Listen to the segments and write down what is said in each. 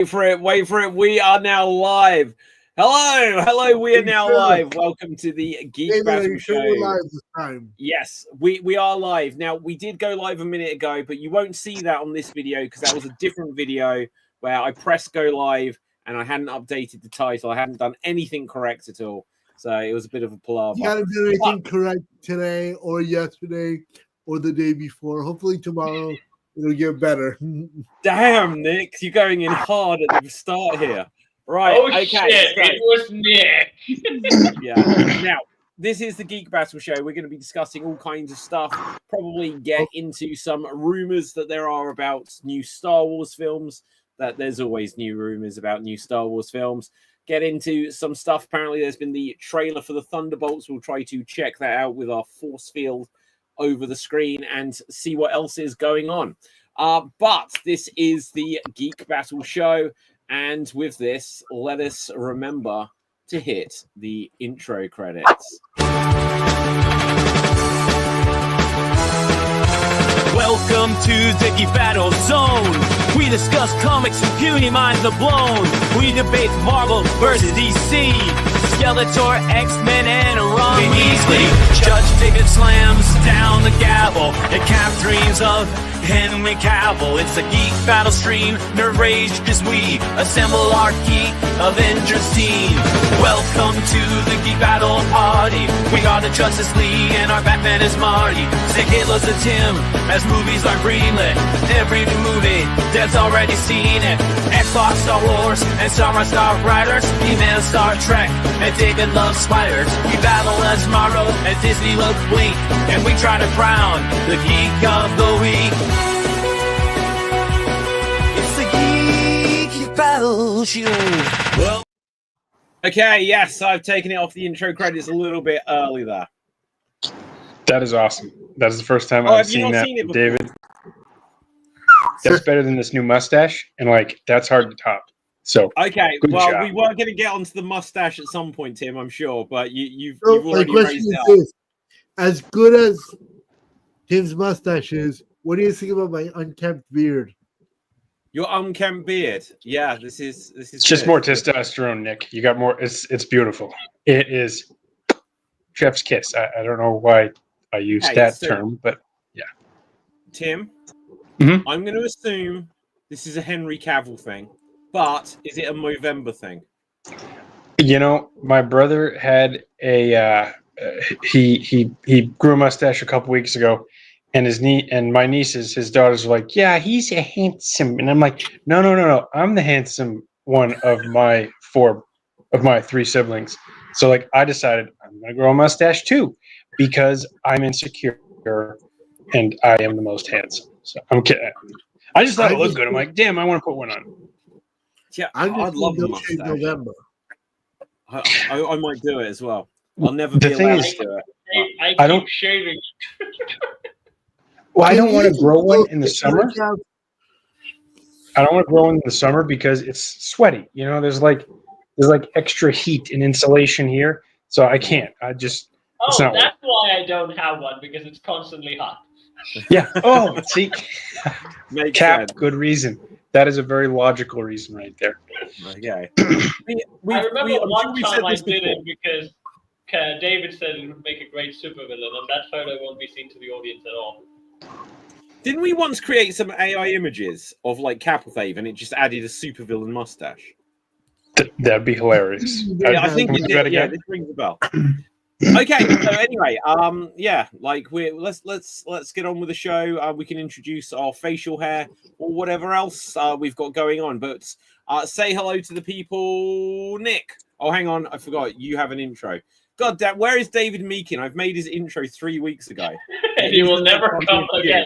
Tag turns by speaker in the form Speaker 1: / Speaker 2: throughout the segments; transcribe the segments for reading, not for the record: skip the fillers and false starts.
Speaker 1: Wait for it. We are now live. Hello. We are now live. Welcome to the Geek Battle Show.
Speaker 2: We're live this time.
Speaker 1: Yes, we are live. Now, we did go live a minute ago, but you won't see that on this video because that was a different video where I pressed go live and I hadn't updated the title. I hadn't done anything correct at all. So it was a bit of a palaver.
Speaker 2: You gotta do anything correct today or yesterday or the day before. Hopefully tomorrow it'll get better.
Speaker 1: Damn, Nick, you're going in hard at the start here. Right, okay.
Speaker 3: Shit,
Speaker 1: so,
Speaker 3: it was Nick.
Speaker 1: Yeah. Now, this is the Geek Battle Show. We're going to be discussing all kinds of stuff. Probably get into some rumors that there are about new Star Wars films. That there's always new rumors about new Star Wars films. Get into some stuff. Apparently, there's been the trailer for the Thunderbolts. We'll try to check that out with our force field over the screen and see what else is going on. But this is the Geek Battle Show. And with this, let us remember to hit the intro credits.
Speaker 4: Welcome to the Geek Battle Zone. We discuss comics and puny minds are blown. We debate Marvel versus DC, Skeletor, X-Men, and Ron Weasley. Judge David slams down the gavel and Cap dreams of Henry Cavill. It's a Geek Battle stream, nerd rage as we assemble our Geek Avengers team. Welcome to the Geek Battle party. We got the Justice League and our Batman is Marty. Sick Hitler's a Tim as movies are greenlit. Every new movie, Dad's already seen it. Xbox, Star Wars, and Star Riders. He-Man, Star Trek, and David loves spiders. We battle as Marvel and Disney loves Blink. And we try to crown the Geek of the Week. It's the Geek Battle Show. Well,
Speaker 1: okay, yes, I've taken it off the intro credits a little bit early there.
Speaker 5: That is awesome. That is the first time I've seen that, David. That's better than this new mustache, and that's hard to top. So
Speaker 1: okay, well, job. We were going to get onto the mustache at some point, Tim. I'm sure, but you've already raised it up.
Speaker 2: As good as Tim's mustache is, what do you think about my unkempt beard?
Speaker 1: Your unkempt beard, yeah. This is
Speaker 5: it's just more testosterone, Nick. You got more. It's beautiful. It is chef's kiss. I don't know why I use that term, but yeah.
Speaker 1: Tim,
Speaker 5: mm-hmm.
Speaker 1: I'm going to assume this is a Henry Cavill thing, but is it a Movember thing?
Speaker 5: You know, my brother had a he grew a mustache a couple weeks ago, and my nieces, his daughters, were like, "Yeah, he's a handsome," and I'm like, "No, I'm the handsome one of my three siblings." So I decided I'm gonna grow a mustache too, because I'm insecure and I am the most handsome. So I'm kidding. I just thought it looked good. I'm like, damn, I want to put one on.
Speaker 1: Yeah, I'd love the mustache. November. I might do it as well. I'll never be allowed to do it.
Speaker 3: I keep shaving.
Speaker 5: Well, I don't want to grow one in the summer. I don't want to grow one in the summer because it's sweaty. You know, there's extra heat and insulation here, so I can't. That's
Speaker 3: why I don't have one, because it's constantly hot.
Speaker 5: Yeah. Oh, see, Cap,
Speaker 1: sense.
Speaker 5: Good reason. That is a very logical reason right there.
Speaker 1: Okay.
Speaker 3: I remember one time I did it because David said it would make a great supervillain, and that photo won't be seen to the audience at all.
Speaker 1: Didn't we once create some AI images of Cap with Ave, and it just added a supervillain mustache?
Speaker 5: That'd be hilarious.
Speaker 1: Yeah, I think it did. Yeah, this rings a bell. Okay, so anyway, let's get on with the show. We can introduce our facial hair or whatever else we've got going on. But say hello to the people, Nick. Oh, hang on, I forgot. You have an intro. God damn, where is David Meakin? I've made his intro 3 weeks ago.
Speaker 3: And he will never come again.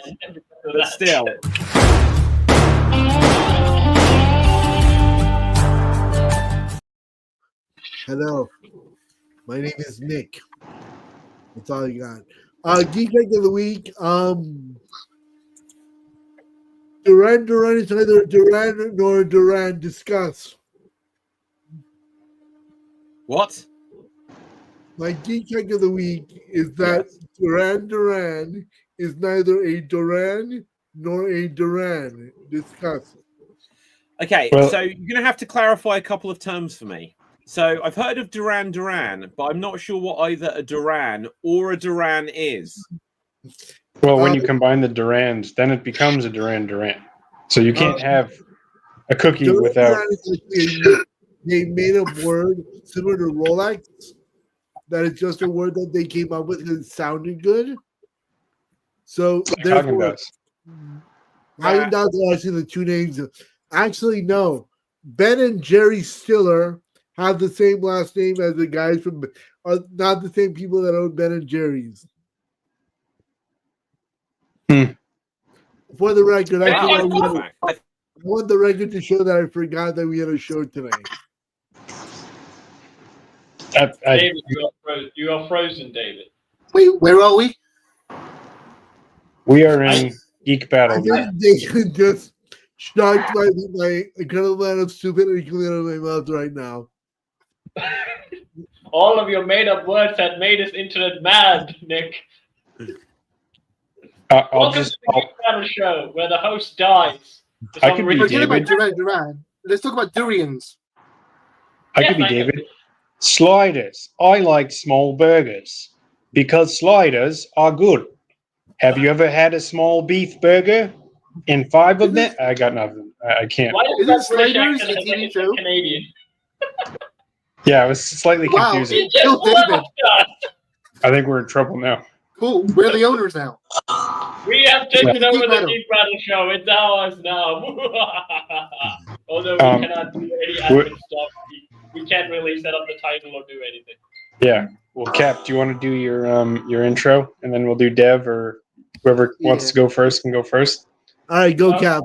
Speaker 1: But still.
Speaker 2: Hello. My name is Nick. That's all you got. Geek Battle of the Week. Duran is neither Duran nor Duran. Discuss.
Speaker 1: What?
Speaker 2: My Geek Battle of the Week is that Duran is neither a Duran nor a Duran. Discuss.
Speaker 1: Okay,
Speaker 5: Well-
Speaker 1: so you're going to have to clarify a couple of terms for me. So I've heard of Duran Duran, but I'm not sure what either a Duran or a Duran is.
Speaker 5: Well, when you combine the Durans, then it becomes a Duran Duran. So you can't have a cookie
Speaker 2: Duran
Speaker 5: without.
Speaker 2: Duran is actually a made-up word similar to Rolex. That is just a word that they came up with because it sounded good. So therefore,
Speaker 5: Haagen-Dazs.
Speaker 2: Haagen-Dazs are actually the two names. Actually, no. Ben and Jerry Stiller have the same last name as the guys from, are not the same people that own Ben and Jerry's. For the record, I want the record to show that I forgot that we had a show today.
Speaker 3: David, you are frozen, David.
Speaker 6: Wait, where are we?
Speaker 5: We are in Geek Battle.
Speaker 2: I think they could just shocked by my incredible amount of stupidity coming out of my mouth right now.
Speaker 3: All of your made-up words had made us internet mad, Nick. Welcome to the Geek Battle show, where the host dies.
Speaker 5: I could be
Speaker 6: Forget about
Speaker 5: David.
Speaker 6: Duran. Let's talk about durians.
Speaker 5: I could be David. Sliders. I like small burgers because sliders are good. Have you ever had a small beef burger? In 5 of them, I got nothing. I can't.
Speaker 3: Why
Speaker 6: Isn't
Speaker 3: does that British
Speaker 6: Sliders
Speaker 3: accent
Speaker 6: a
Speaker 3: have
Speaker 6: TV
Speaker 3: a
Speaker 6: show?
Speaker 3: Canadian?
Speaker 5: Yeah, it was slightly
Speaker 6: Wow,
Speaker 5: confusing.
Speaker 6: it killed David.
Speaker 5: I think we're in trouble now.
Speaker 6: Cool. We're the owners now.
Speaker 3: We have taken
Speaker 6: Yeah.
Speaker 3: over
Speaker 6: Geek
Speaker 3: the
Speaker 6: Battle.
Speaker 3: Geek Battle show. It's ours now. Although we cannot do any admin stuff, we can't really set up the title or do anything.
Speaker 5: Yeah. Well, Cap, do you want to do your intro, and then we'll do Dev, or whoever wants to go first can go first.
Speaker 2: All right, go, Cap.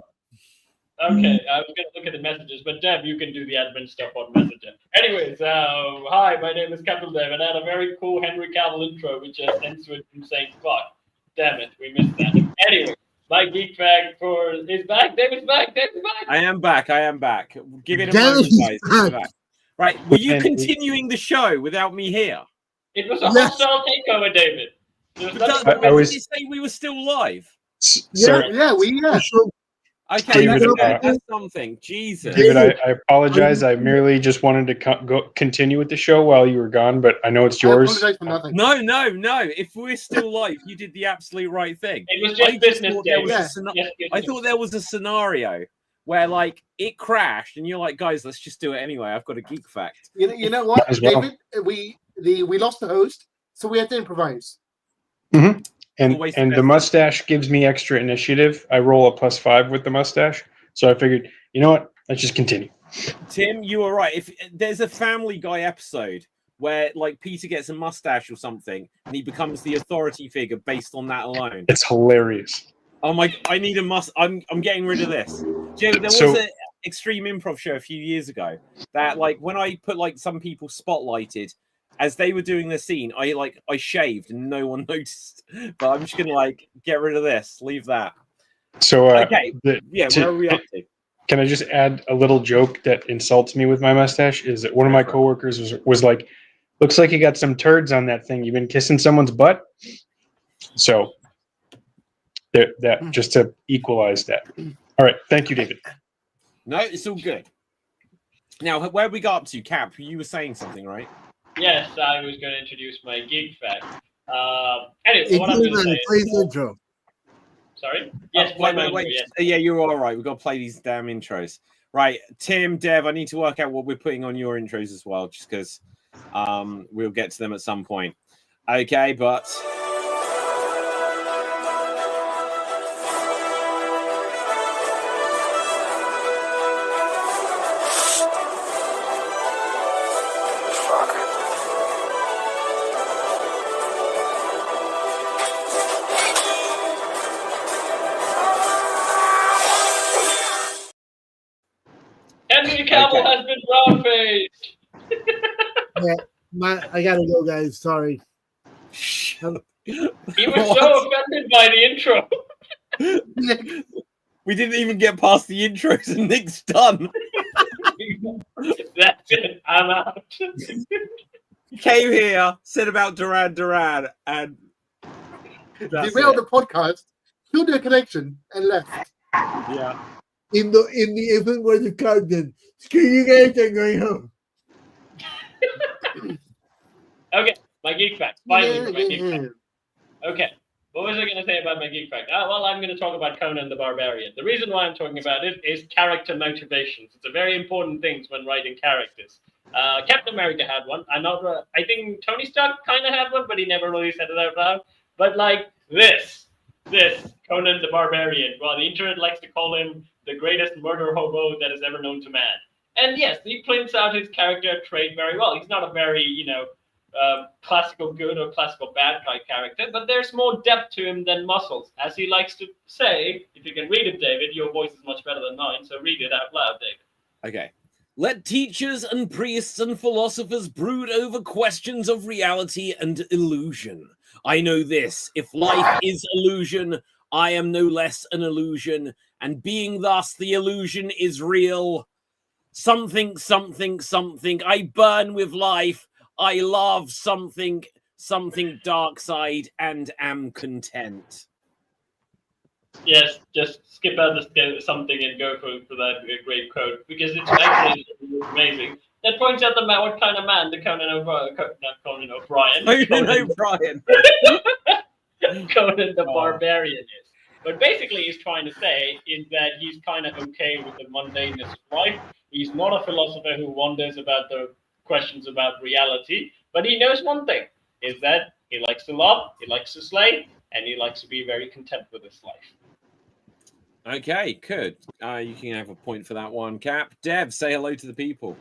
Speaker 3: Okay, I was going to look at the messages, but Dev, you can do the admin stuff on Messenger. Anyways, hi, my name is Captain Dev, and I had a very cool Henry Cavill intro, which just ends with him saying, fuck. Damn it, we missed that. Anyway, my geek fact is back. David's back. David's back.
Speaker 1: I am back. Give it a
Speaker 2: Damn,
Speaker 1: moment,
Speaker 2: he's
Speaker 1: guys. Give it back. Right, were you
Speaker 5: And-
Speaker 1: continuing the show without me here?
Speaker 3: It was a hostile takeover, David. There was nothing
Speaker 5: I was-
Speaker 1: Did you say we were still live?
Speaker 5: So,
Speaker 6: Yeah.
Speaker 1: Okay,
Speaker 5: David,
Speaker 1: that's something. Jesus.
Speaker 5: David, I apologize. I merely just wanted to continue with the show while you were gone, but I know it's
Speaker 6: I
Speaker 5: yours.
Speaker 6: apologize for nothing.
Speaker 1: No. If we're still live, you did the absolute right thing.
Speaker 3: It was just business,
Speaker 1: thought there was
Speaker 3: David.
Speaker 1: I thought there was a scenario where, like, it crashed, and you're like, guys, let's just do it anyway. I've got a geek fact.
Speaker 6: You know what,
Speaker 5: As well.
Speaker 6: David? We lost the host, so we had to improvise.
Speaker 5: Mm-hmm.
Speaker 1: Always
Speaker 5: And the mustache gives me extra initiative. I roll a +5 with the mustache, so I figured, you know what? Let's just continue.
Speaker 1: Tim, you were right. If there's a Family Guy episode where, like, Peter gets a mustache or something, and he becomes the authority figure based on that alone.
Speaker 5: It's hilarious.
Speaker 1: Oh my! I need a must. I'm getting rid of this. Joe, there was
Speaker 5: So-
Speaker 1: an extreme improv show a few years ago that, like, when I put, like, some people spotlighted as they were doing the scene, I shaved and no one noticed. But I'm just gonna, like, get rid of this. Leave that.
Speaker 5: So,
Speaker 1: Okay. Where are we up to?
Speaker 5: Can I just add a little joke that insults me with my mustache? Is that one of my coworkers was like, "Looks like you got some turds on that thing. You've been kissing someone's butt." So, that just to equalize that. All right, thank you, David.
Speaker 1: No, it's all good. Now, where we got up to, Cap? You were saying something, right?
Speaker 3: Yes, I was going to introduce my geek fact. Anyway, what I'm going to say
Speaker 2: Please
Speaker 3: is...
Speaker 2: intro.
Speaker 3: Sorry? Yes,
Speaker 1: Wait.
Speaker 3: yes.
Speaker 1: Yeah, you're all right. We've got to play these damn intros. Right, Tim, Dev, I need to work out what we're putting on your intros as well, just because we'll get to them at some point. Okay, but...
Speaker 3: Henry Cavill
Speaker 1: Okay.
Speaker 3: has been brown-faced.
Speaker 2: I gotta go, guys. Sorry.
Speaker 3: He was so offended by the intro.
Speaker 1: We didn't even get past the intros and Nick's done.
Speaker 3: That's it. I'm out.
Speaker 1: He came here, said about Duran Duran, and that's
Speaker 6: Derailed
Speaker 1: it.
Speaker 6: the podcast, killed the connection, and left.
Speaker 1: Yeah.
Speaker 2: in the event where the card did. Screw you guys, I'm going home.
Speaker 3: Okay, my geek fact. Finally, for my geek
Speaker 6: Yeah.
Speaker 3: fact. Okay, what was I going to say about my geek fact? Well, I'm going to talk about Conan the Barbarian. The reason why I'm talking about it is character motivations. It's a very important thing when writing characters. Captain America had one. I think Tony Stark kind of had one, but he never really said it out loud. But like this Conan the Barbarian. Well, the internet likes to call him the greatest murder hobo that is ever known to man. And yes, he prints out his character trait very well. He's not a very, classical good or classical bad guy character, but there's more depth to him than muscles. As he likes to say, if you can read it, David, your voice is much better than mine, so read it out loud, David.
Speaker 1: Okay. Let teachers and priests and philosophers brood over questions of reality and illusion. I know this, if life is illusion, I am no less an illusion, and being thus the illusion is real. Something, something, something, I burn with life, I love something, something dark side, and am content.
Speaker 3: Yes, just skip out the something and go for that great quote, because it's actually amazing. That points out what kind of man the Conan O'Brien.
Speaker 1: Conan O'Brien.
Speaker 3: Conan the Barbarian is. But basically, he's trying to say is that he's kind of okay with the mundaneness of life. He's not a philosopher who wonders about the questions about reality, but he knows one thing, is that he likes to love, he likes to slay, and he likes to be very content with his life.
Speaker 1: Okay, good. You can have a point for that one, Cap. Dev, say hello to the people.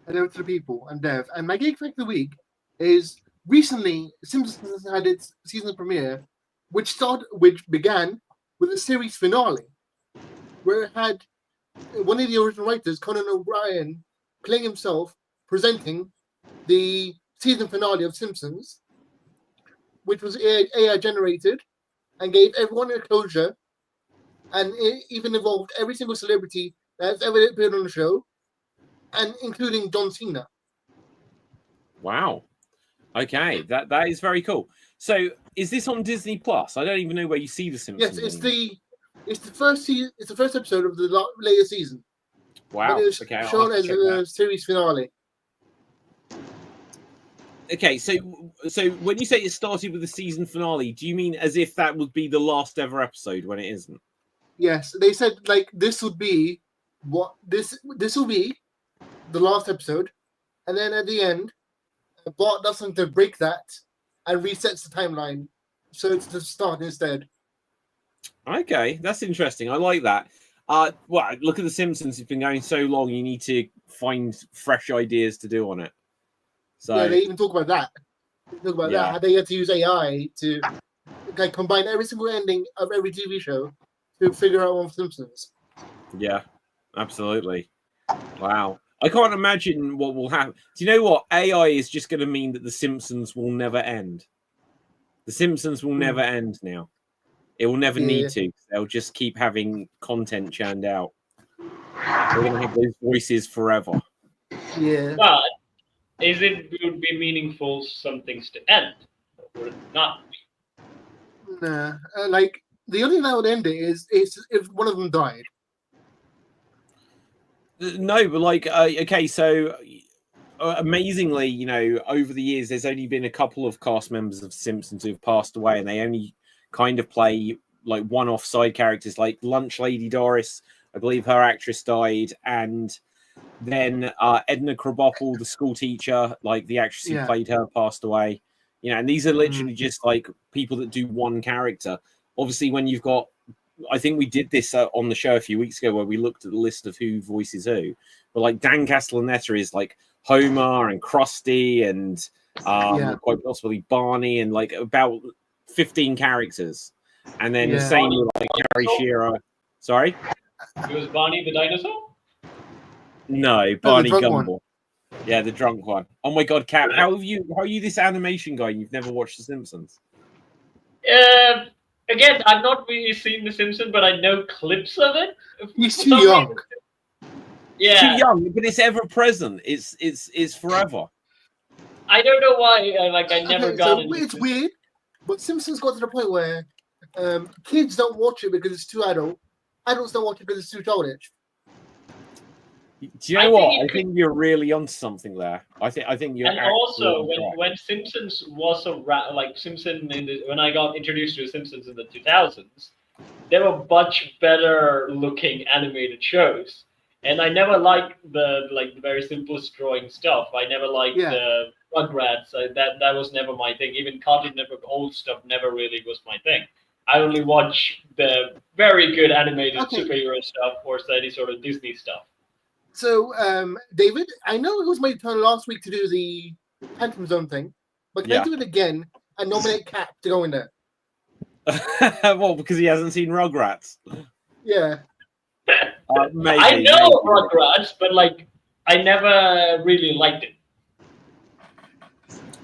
Speaker 6: Hello to the people. I'm Dev. And my geek fact of the week is recently Simpsons had its season premiere, which began with a series finale, where it had one of the original writers, Conan O'Brien, playing himself, presenting the season finale of Simpsons, which was AI generated and gave everyone a closure, and it even involved every single celebrity that's ever appeared on the show, and including John Cena.
Speaker 1: Wow. Okay, that is very cool. So, is this on Disney Plus? I don't even know where you see the Simpsons.
Speaker 6: Yes, it's the first season. It's the first episode of the latest season.
Speaker 1: Wow.
Speaker 6: But it's
Speaker 1: okay,
Speaker 6: shown as a series finale.
Speaker 1: Okay, so when you say it started with the season finale, do you mean as if that would be the last ever episode when it isn't?
Speaker 6: Yes, they said like this would be this will be the last episode, and then at the end, Bart does something to break that and resets the timeline, so it's the start instead.
Speaker 1: Okay, that's interesting. I like that. Well, look at the Simpsons. It's been going so long. You need to find fresh ideas to do on it. So
Speaker 6: yeah, they even talk about that. How they had to use AI to combine every single ending of every TV show to figure out one for Simpsons.
Speaker 1: Yeah, absolutely. Wow. I can't imagine what will happen. Do you know what? AI is just going to mean that the Simpsons will never end. The Simpsons will never end now. It will never need to. They'll just keep having content churned out. They're going to have those voices forever.
Speaker 6: Yeah.
Speaker 3: But would be meaningful some things to end? Or would it not be?
Speaker 6: Nah. Like, the only thing that would end it is if one of them died.
Speaker 1: No, but like, okay, so amazingly, you know, over the years, there's only been a couple of cast members of Simpsons who've passed away, and they only kind of play like one-off side characters, like Lunch Lady Doris. I believe her actress died, and then Edna Krabappel, the school teacher, like the actress who played her, passed away. You know, and these are literally just like people that do one character. Obviously, when you've got, I think we did this on the show a few weeks ago where we looked at the list of who voices who. But like Dan Castellaneta is like Homer and Krusty and quite possibly Barney and like about 15 characters. And then the same with like Harry Shearer. Sorry?
Speaker 3: It was Barney the dinosaur?
Speaker 1: No, Barney Gumble. Yeah, the drunk one. Oh my god, Cap, how are you this animation guy? You've never watched The Simpsons?
Speaker 3: Again, I've not really seen The Simpsons, but I know clips of it.
Speaker 6: He's too young.
Speaker 3: Yeah,
Speaker 1: too young, but it's ever present. It's forever.
Speaker 3: I don't know why. I never got it.
Speaker 6: It's weird, but Simpsons got to the point where kids don't watch it because it's too adult, adults don't watch it because it's too childish.
Speaker 1: Do you know
Speaker 3: I
Speaker 1: what?
Speaker 3: think
Speaker 1: I think you're really onto something there. I think you're.
Speaker 3: And also, when Simpsons was like Simpson when I got introduced to Simpsons in the 2000s, there were much better looking animated shows. And I never liked the very simplest drawing stuff. I never liked the Rugrats. That was never my thing. Even Cartoon Network old stuff never really was my thing. I only watch the very good animated superhero stuff or any sort of Disney stuff.
Speaker 6: So, David, I know it was my turn last week to do the Phantom Zone thing, but can I do it again and nominate Cap to go in there?
Speaker 1: Well, because he hasn't seen Rugrats.
Speaker 6: Yeah.
Speaker 1: Maybe,
Speaker 3: I know Rugrats, but I never really liked it.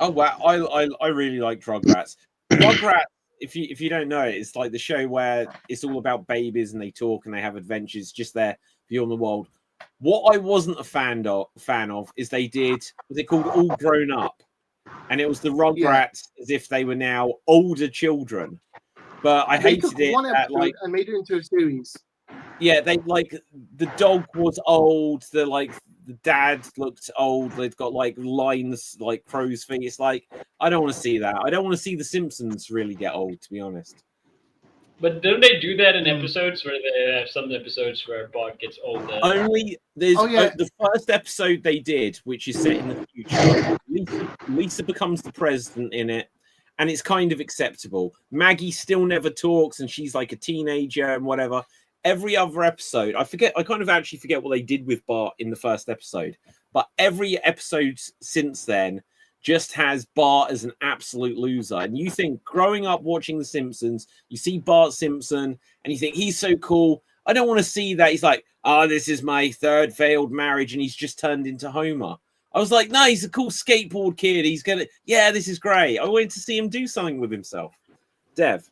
Speaker 1: Oh wow, I really like Rugrats. Rugrats, if you don't know it, it's like the show where it's all about babies and they talk and they have adventures just there beyond the world. What I wasn't a fan of is they did what's it called All Grown Up, and it was the Rugrats as if they were now older children. But I hated it.
Speaker 6: One episode and made it into a series.
Speaker 1: Yeah, they the dog was old. The dad looked old. They've got lines like crow's feet. It's like I don't want to see that. I don't want to see the Simpsons really get old, to be honest.
Speaker 3: But don't they do that in episodes where they have some episodes where Bart gets older?
Speaker 1: Only there's the first episode they did, which is set in the future. Lisa becomes the president in it, and it's kind of acceptable. Maggie still never talks, and she's like a teenager and whatever. Every other episode, I kind of actually forget what they did with Bart in the first episode, but every episode since then just has Bart as an absolute loser. And you think, growing up watching The Simpsons, you see Bart Simpson and you think he's so cool. I don't want to see that. He's like, this is my third failed marriage, and he's just turned into Homer. I was like, no, he's a cool skateboard kid. He's this is great. I wanted to see him do something with himself. Dev.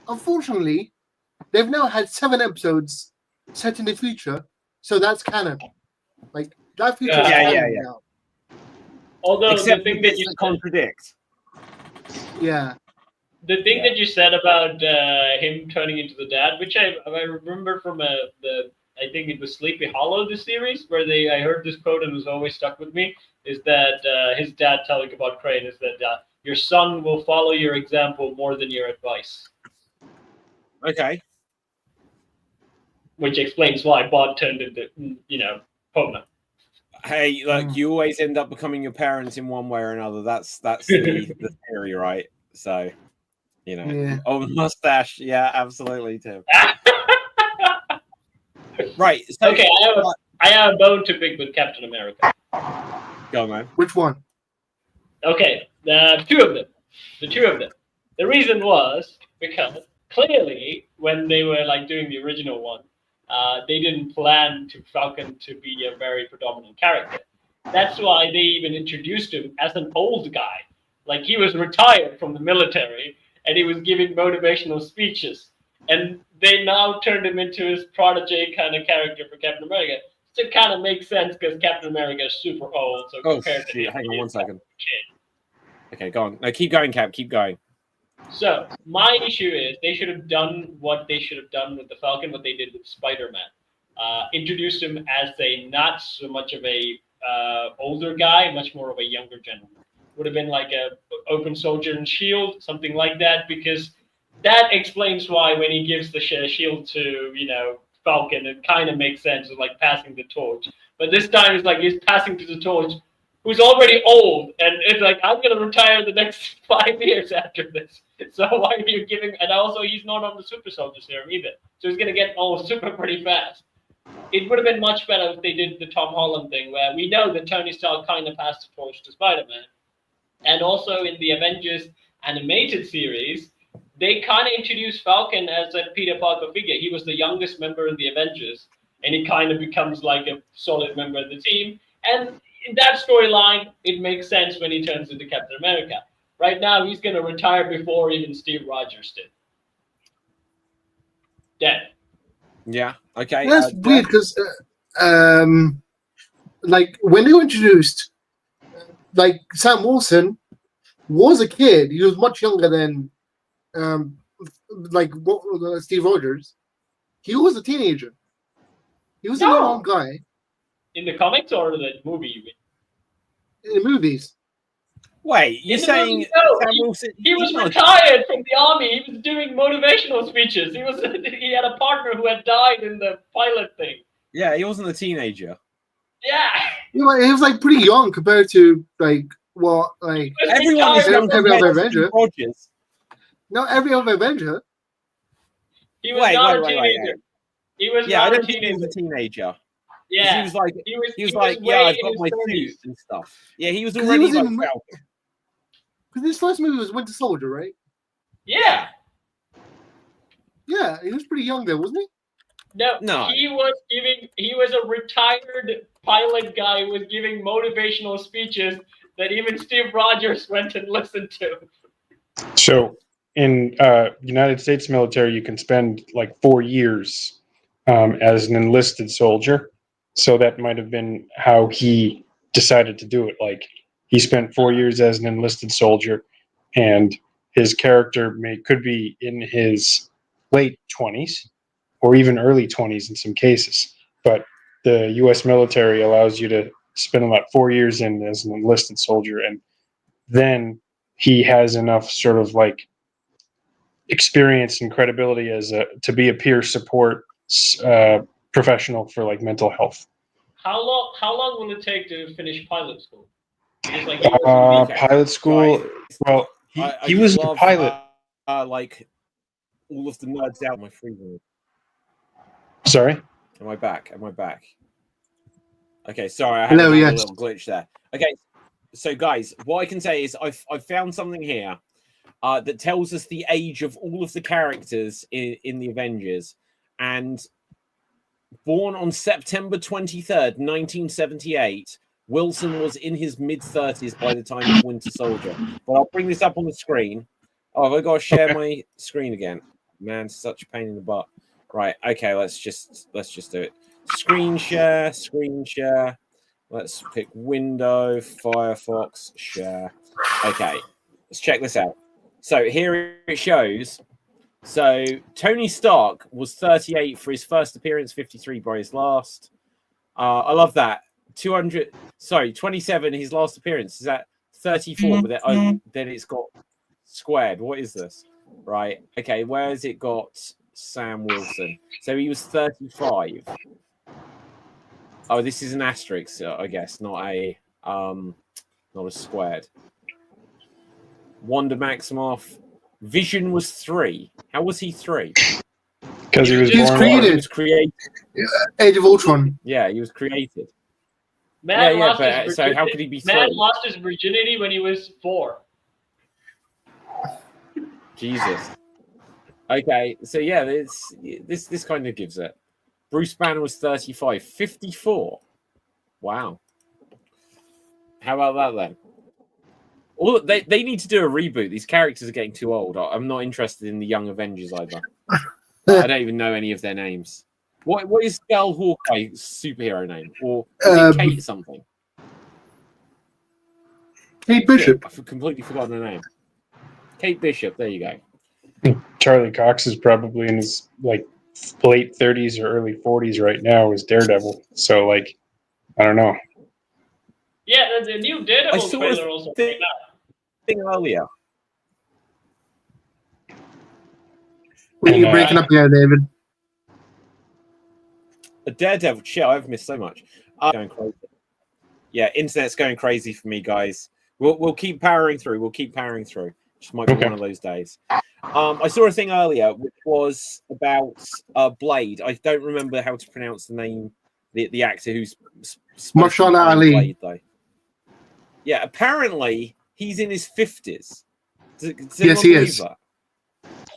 Speaker 6: Unfortunately, they've now had 7 episodes set in the future, so that's canon. That future is canon now.
Speaker 3: Although
Speaker 1: except
Speaker 3: the thing that you
Speaker 1: contradict.
Speaker 6: Yeah.
Speaker 3: The thing that you said about him turning into the dad, which I remember from I think it was Sleepy Hollow, the series, where I heard this quote and it was always stuck with me, is that his dad telling about Crane is that your son will follow your example more than your advice.
Speaker 1: Okay.
Speaker 3: Which explains why Bart turned into, Homer.
Speaker 1: Hey, you always end up becoming your parents in one way or another. That's the theory, right? So, Oh, mustache. Yeah, absolutely, Tim. Right. So,
Speaker 3: okay, I have a bone to pick with Captain America.
Speaker 1: Go on, man.
Speaker 6: Which one?
Speaker 3: Okay, the two of them. The reason was because clearly when they were doing the original one, they didn't plan Falcon to be a very predominant character. That's why they even introduced him as an old guy. He was retired from the military and he was giving motivational speeches. And they now turned him into his protege kind of character for Captain America. So it kind of makes sense because Captain America is super old. So compared to him,
Speaker 1: hang on 1 second. Okay, go on. No, keep going, Cap. Keep going.
Speaker 3: So my issue is they should have done what they should have done with the Falcon, what they did with Spider-Man. Introduced him as a not so much of a older guy, much more of a younger gentleman. Would have been like a open soldier and shield, something like that, because that explains why when he gives the shield to Falcon, it kind of makes sense of passing the torch. But this time it's he's passing to the torch who's already old, and it's I'm going to retire the next 5 years after this. So why are you giving? And also, he's not on the super soldier serum either, so he's going to get old super pretty fast. It would have been much better if they did the Tom Holland thing, where we know that Tony Stark kind of passed the torch to Spider-Man, and also in the Avengers animated series, they kind of introduced Falcon as a Peter Parker figure. He was the youngest member in the Avengers, and he kind of becomes like a solid member of the team. And in that storyline, it makes sense when he turns into Captain America. Right now, he's going to retire before even Steve Rogers did. Dead.
Speaker 1: Yeah. Okay.
Speaker 6: That's weird because, when they were introduced, Sam Wilson was a kid. He was much younger than, Steve Rogers. he was a teenager. He was a
Speaker 3: No.
Speaker 6: normal guy
Speaker 3: In the comics or the movie, you mean?
Speaker 6: in the movies.
Speaker 1: Wait, you're
Speaker 3: In the
Speaker 1: saying
Speaker 3: movie, no,
Speaker 1: Sam Wilson?
Speaker 3: He was
Speaker 1: he's not-
Speaker 3: retired from the army. He was doing motivational speeches. He had a partner who had died in the pilot thing.
Speaker 1: Yeah, he wasn't a teenager.
Speaker 3: Yeah.
Speaker 6: He was like pretty young compared to like what like
Speaker 3: He was
Speaker 1: Everyone is
Speaker 3: retired.
Speaker 1: young
Speaker 6: Every
Speaker 1: compared
Speaker 6: other
Speaker 1: to
Speaker 6: Avenger.
Speaker 1: Steve Rogers.
Speaker 6: not every other Avenger.
Speaker 3: He was not a
Speaker 1: wait.
Speaker 3: teenager. He was
Speaker 1: Yeah, I
Speaker 3: not a
Speaker 1: don't think he was
Speaker 3: teenager.
Speaker 1: a teenager. 'Cause
Speaker 3: Yeah.
Speaker 1: He was like,
Speaker 3: He was
Speaker 1: like,
Speaker 3: way
Speaker 1: yeah, I've
Speaker 3: in
Speaker 1: got
Speaker 3: his
Speaker 1: my
Speaker 3: 30s.
Speaker 1: suit and stuff. Yeah, he was
Speaker 6: 'Cause he
Speaker 1: already
Speaker 6: was
Speaker 1: like
Speaker 6: in-
Speaker 1: Falcon.
Speaker 6: Because his first movie was Winter Soldier, right?
Speaker 3: Yeah.
Speaker 6: Yeah, he was pretty young there, wasn't he?
Speaker 1: No.
Speaker 3: He was a retired pilot guy who was giving motivational speeches that even Steve Rogers went and listened to.
Speaker 5: So in United States military, you can spend like 4 years as an enlisted soldier. So that might have been how he decided to do it. Like he spent 4 years as an enlisted soldier, and his character could be in his late 20s or even early 20s in some cases. But the U.S. military allows you to spend about 4 years in as an enlisted soldier, and then he has enough sort of like experience and credibility to be a peer support professional for like mental health.
Speaker 3: How long will it take to finish pilot school? Just like
Speaker 5: Pilot school.
Speaker 1: Guys,
Speaker 5: Well,
Speaker 1: I
Speaker 5: he
Speaker 1: just
Speaker 5: was a
Speaker 1: love,
Speaker 5: pilot.
Speaker 1: like all of the nerds out. My freezing.
Speaker 5: Sorry.
Speaker 1: Am I back? Okay, sorry, I had
Speaker 6: Hello,
Speaker 1: another
Speaker 6: yes.
Speaker 1: little glitch there. Okay, so guys, what I can say is I've found something here that tells us the age of all of the characters in the Avengers, and born on September 23rd, 1978, Wilson was in his mid-30s by the time of Winter Soldier. But I'll bring this up on the screen. Oh, have I got to share my screen again? Man, such a pain in the butt. Right, okay, let's just do it. Screen share. Let's pick Window, Firefox, share. Okay, let's check this out. So here it shows. So Tony Stark was 38 for his first appearance, 53 by his last. I love that. 27 his last appearance. Is that 34? But then it's got squared. What is this? Right. Okay, where has it got Sam Wilson? So he was 35. Oh, this is an asterisk, I guess, not a squared. Wanda Maximoff. Vision was 3. How was he 3?
Speaker 5: Because he was
Speaker 6: He was
Speaker 5: born.
Speaker 6: created.
Speaker 1: He was created.
Speaker 6: Age of Ultron.
Speaker 1: Yeah, he was created.
Speaker 3: Man
Speaker 1: Yeah,
Speaker 3: lost
Speaker 1: but
Speaker 3: his
Speaker 1: so how could he be
Speaker 3: Man
Speaker 1: 3?
Speaker 3: lost his virginity when he was 4.
Speaker 1: Jesus. Okay, so yeah, this kind of gives it. Bruce Banner was 35, 54. Wow. How about that then? They need to do a reboot. These characters are getting too old. I'm not interested in the Young Avengers either. I don't even know any of their names. What is Gal Hawkeye's superhero name? Or is it Kate something?
Speaker 6: Kate Bishop.
Speaker 1: I've completely forgotten her name. Kate Bishop. There you go.
Speaker 5: Charlie Cox is probably in his like late 30s or early 40s right now as Daredevil. So like, I don't know.
Speaker 3: Yeah, the new Daredevil
Speaker 1: I saw
Speaker 3: trailer
Speaker 1: a
Speaker 3: also
Speaker 1: thing-
Speaker 3: came out.
Speaker 1: Thing earlier.
Speaker 6: When you're breaking up there, David.
Speaker 1: A Daredevil. Shit, I've missed so much. Going crazy. Yeah, internet's going crazy for me, guys. We'll keep powering through. Just might be
Speaker 5: Okay.
Speaker 1: one of those days. I saw a thing earlier which was about Blade. I don't remember how to pronounce the name. The actor who's supposed to be
Speaker 6: Mahershala
Speaker 1: playing
Speaker 6: Ali.
Speaker 1: Blade, though. Yeah, apparently he's in his 50s. Does
Speaker 6: Yes,
Speaker 1: anyone
Speaker 6: he
Speaker 1: believe
Speaker 6: is.
Speaker 1: that?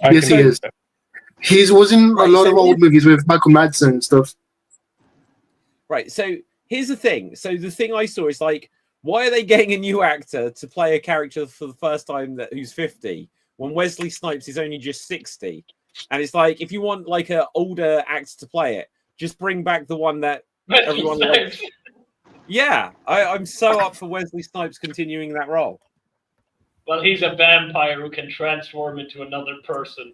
Speaker 5: I
Speaker 6: Yes,
Speaker 5: can
Speaker 6: he
Speaker 5: do
Speaker 6: is.
Speaker 5: that.
Speaker 6: He was in
Speaker 1: Right,
Speaker 6: a lot
Speaker 1: so
Speaker 6: of old movies with Michael Madsen and stuff.
Speaker 1: Right, so here's the thing. So the thing I saw is like, why are they getting a new actor to play a character for the first time who's 50 when Wesley Snipes is only just 60? And it's like, if you want like an older actor to play it, just bring back the one that everyone likes. Yeah, I'm so up for Wesley Snipes continuing that role.
Speaker 3: Well, he's a vampire who can transform into another person.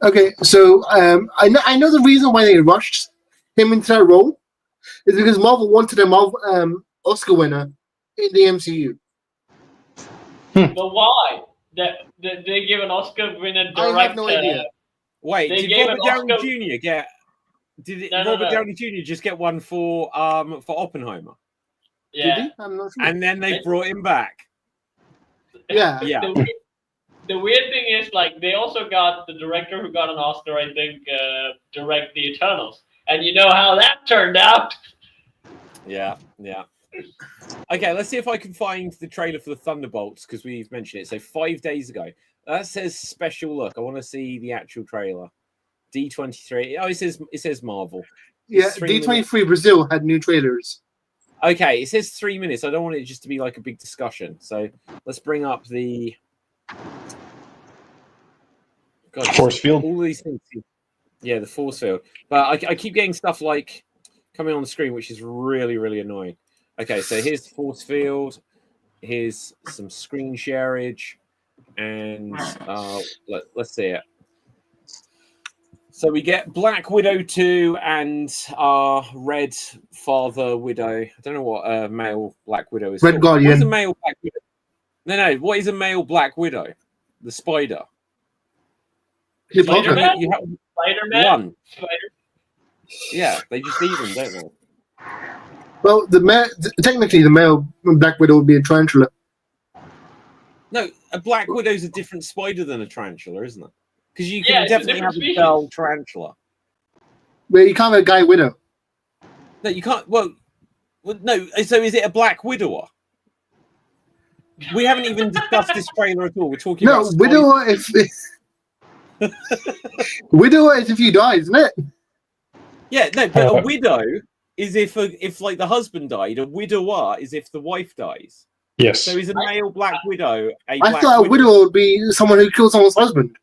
Speaker 6: Okay, so I know the reason why they rushed him into that role is because Marvel wanted a Oscar winner in the MCU.
Speaker 3: But why? They give an Oscar winner
Speaker 6: I have no idea.
Speaker 1: Wait,
Speaker 3: They
Speaker 1: did
Speaker 3: gave
Speaker 1: Robert
Speaker 3: an
Speaker 1: Downey
Speaker 3: Oscar-
Speaker 1: Jr. get? Did it,
Speaker 3: No, no,
Speaker 1: Robert
Speaker 3: no.
Speaker 1: Downey Jr. just get one for Oppenheimer,
Speaker 6: Did
Speaker 3: Yeah.
Speaker 6: he? I'm not sure.
Speaker 1: and then they brought him back?
Speaker 6: Yeah.
Speaker 1: Yeah.
Speaker 3: The weird thing is, like, they also got the director who got an Oscar, I think, direct the Eternals, and you know how that turned out.
Speaker 1: Yeah. Okay, let's see if I can find the trailer for the Thunderbolts because we've mentioned it. So 5 days ago, that says special look. I want to see the actual trailer. D23. Oh, it says Marvel.
Speaker 6: Yeah,
Speaker 1: It's 3
Speaker 6: D23 Brazil had new trailers.
Speaker 1: Okay, it says 3 minutes. I don't want it just to be like a big discussion. So let's bring up the
Speaker 5: Force field.
Speaker 1: All these things. Yeah, the force field. But I keep getting stuff like coming on the screen, which is really, really annoying. Okay, so here's the force field. Here's some screen shareage. And let's see it. So we get Black Widow 2 and Red Father Widow. I don't know what male Black Widow is.
Speaker 6: Red
Speaker 1: called.
Speaker 6: Guardian.
Speaker 1: What is a male Black Widow? No. What is a male Black Widow? The spider.
Speaker 3: Spider-Man?
Speaker 1: You have
Speaker 3: Spider-Man?
Speaker 1: one.
Speaker 3: Spider-
Speaker 1: Yeah, they just eat them, don't they?
Speaker 6: Well, technically the male Black Widow would be a tarantula.
Speaker 1: No, a Black Widow's a different spider than a tarantula, isn't it? Because you
Speaker 3: Yeah,
Speaker 1: can
Speaker 3: it's a
Speaker 1: definitely
Speaker 3: different
Speaker 1: have a
Speaker 3: species.
Speaker 1: girl tarantula.
Speaker 6: But you can't have a guy widow.
Speaker 1: No, you can't. Well, no. So is it a Black Widower? We haven't even discussed this trailer at all. We're talking
Speaker 6: No,
Speaker 1: about
Speaker 6: widower widower is if you die, isn't it?
Speaker 1: Yeah, no, but a widow is if like the husband died. A widower is if the wife dies.
Speaker 5: Yes.
Speaker 1: So is a male Black Widow a
Speaker 6: I
Speaker 1: Black
Speaker 6: thought a
Speaker 1: widow?
Speaker 6: widower would be someone who killed someone's husband.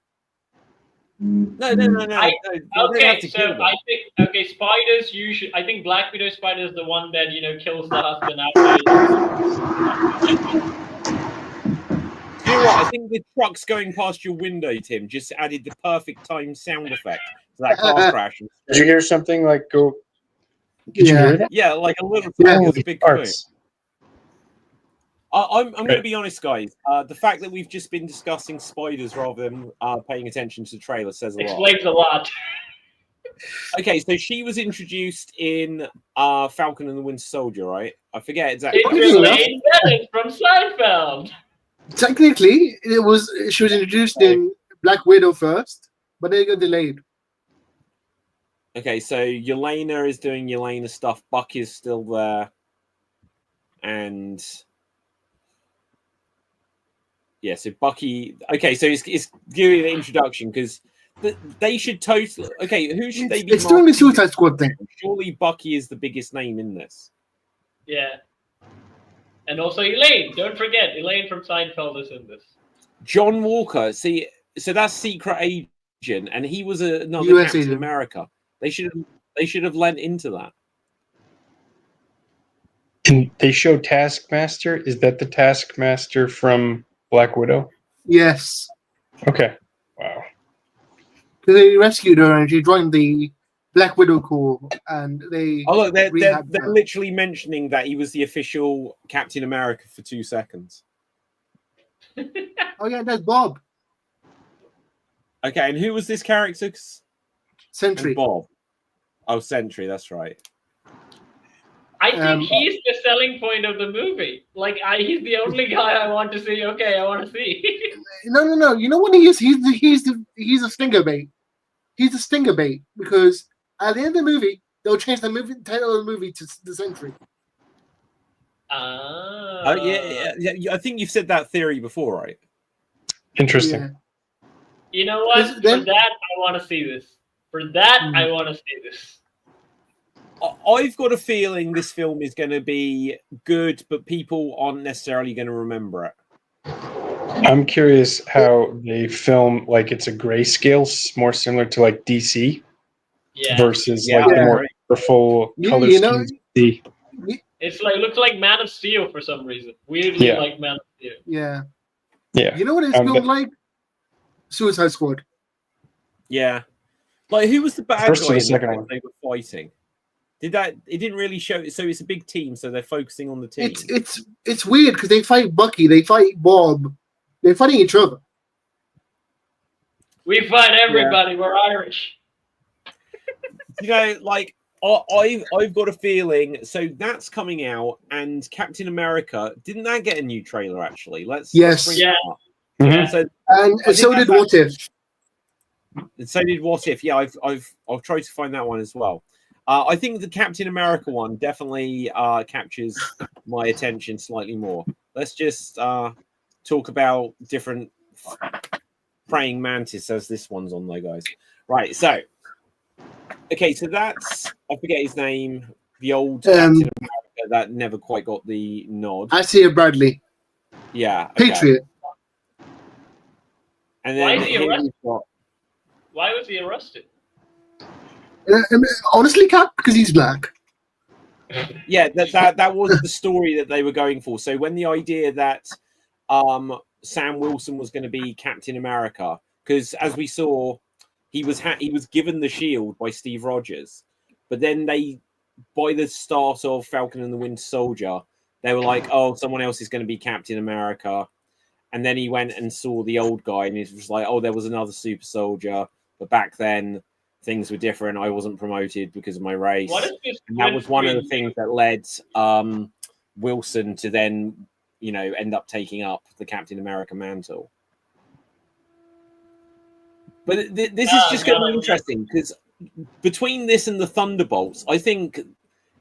Speaker 1: No.
Speaker 3: Okay,
Speaker 1: to
Speaker 3: so
Speaker 1: kill them.
Speaker 3: I think spiders usually. I think Black Widow spider is the one that kills the husband after.
Speaker 1: You know what? I think the trucks going past your window, Tim, just added the perfect timed sound effect to that car crash.
Speaker 5: Did you hear something like go? Did you hear that?
Speaker 1: Yeah, like a little
Speaker 6: Yeah.
Speaker 1: it was a big boom.
Speaker 5: Parts.
Speaker 1: I'm going to be honest, guys. The fact that we've just been discussing spiders rather than paying attention to the trailer says a lot.
Speaker 3: Explains a lot.
Speaker 1: Okay, so she was introduced in Falcon and the Winter Soldier, right? I forget exactly.
Speaker 3: It's Elaine Bennett from Seinfeld.
Speaker 6: Technically, she was introduced in Black Widow first, but they got delayed.
Speaker 1: Okay, so Yelena is doing Yelena stuff. Buck is still there, and yeah, so Bucky. Okay, so it's giving the introduction because they should totally. Okay, who should they be?
Speaker 6: It's doing the Suicide Squad thing.
Speaker 1: Surely Bucky is the biggest name in this.
Speaker 3: Yeah. And also Elaine. Don't forget, Elaine from Seinfeld is in this.
Speaker 1: John Walker. See, so that's Secret Agent, and he was another
Speaker 6: US
Speaker 1: Captain
Speaker 6: agent.
Speaker 1: America. They should have lent into that.
Speaker 5: And they show Taskmaster. Is that the Taskmaster from Black Widow?
Speaker 6: Yes.
Speaker 5: Okay. Wow.
Speaker 6: Because they rescued her and she joined the Black Widow Corps, and they.
Speaker 1: Oh look, they're
Speaker 6: rehabbed her.
Speaker 1: literally mentioning that he was the official Captain America for 2 seconds.
Speaker 6: Oh yeah, that's Bob.
Speaker 1: Okay, and who was this character?
Speaker 6: Sentry.
Speaker 1: And Bob. Oh, Sentry. That's right.
Speaker 3: I think he's the selling point of the movie. Like, he's the only guy I want to see. Okay, I want to see.
Speaker 6: No. You know what he is? He's a stinger bait. He's a stinger bait because at the end of the movie, they'll change the title of the movie to The Sentry.
Speaker 1: Yeah. I think you've said that theory before, right?
Speaker 5: Interesting.
Speaker 6: Yeah.
Speaker 3: You know what? For that, I want to see this. For that, I want to see this.
Speaker 1: I've got a feeling this film is going to be good, but people aren't necessarily going to remember it.
Speaker 5: I'm curious how they film, like it's a grayscale, more similar to like DC, versus like the more colorful color schemes.
Speaker 3: It's like looks like Man of Steel for some reason. Weirdly like Man of Steel.
Speaker 6: Yeah.
Speaker 5: Yeah.
Speaker 6: You know what it's filmed like? Suicide Squad.
Speaker 1: Yeah. Like, who was the bad
Speaker 5: First or
Speaker 1: guy
Speaker 5: the
Speaker 1: in
Speaker 5: second
Speaker 1: that
Speaker 5: one?
Speaker 1: they were fighting? It didn't really show. So it's a big team, so they're focusing on the team.
Speaker 6: It's weird because they fight Bucky, they fight Bob, they're fighting each other.
Speaker 3: We fight everybody. We're Irish.
Speaker 1: You know, like I've got a feeling. So that's coming out, and Captain America, didn't that get a new trailer? Actually, let's bring
Speaker 3: Yeah.
Speaker 1: that up.
Speaker 5: Mhm.
Speaker 1: So
Speaker 6: And
Speaker 1: I think
Speaker 6: so did
Speaker 1: that's
Speaker 6: What If.
Speaker 1: So did What If? Yeah, I've tried to find that one as well. I think the Captain America one definitely captures my attention slightly more. Let's just talk about different praying mantis as this one's on there, guys. Right, so okay, so that's I forget his name, the old Captain America that never quite got the nod.
Speaker 6: Isaiah Bradley.
Speaker 1: Yeah, okay.
Speaker 6: Patriot.
Speaker 1: And
Speaker 3: Why
Speaker 1: then
Speaker 3: is he
Speaker 1: here
Speaker 3: arrested?
Speaker 1: we've got
Speaker 3: Why was he arrested?
Speaker 6: Honestly, Cap, because he's black.
Speaker 1: yeah, that was the story that they were going for. So when the idea that Sam Wilson was going to be Captain America, because as we saw, he was given the shield by Steve Rogers, but then by the start of Falcon and the Winter Soldier, they were like, oh, someone else is going to be Captain America. And then he went and saw the old guy, and he was like, oh, there was another super soldier, but back then things were different. I wasn't promoted because of my race.
Speaker 3: What is this?
Speaker 1: And that was one of the things that led Wilson to then, end up taking up the Captain America mantle. But this is just going to be interesting because between this and the Thunderbolts, I think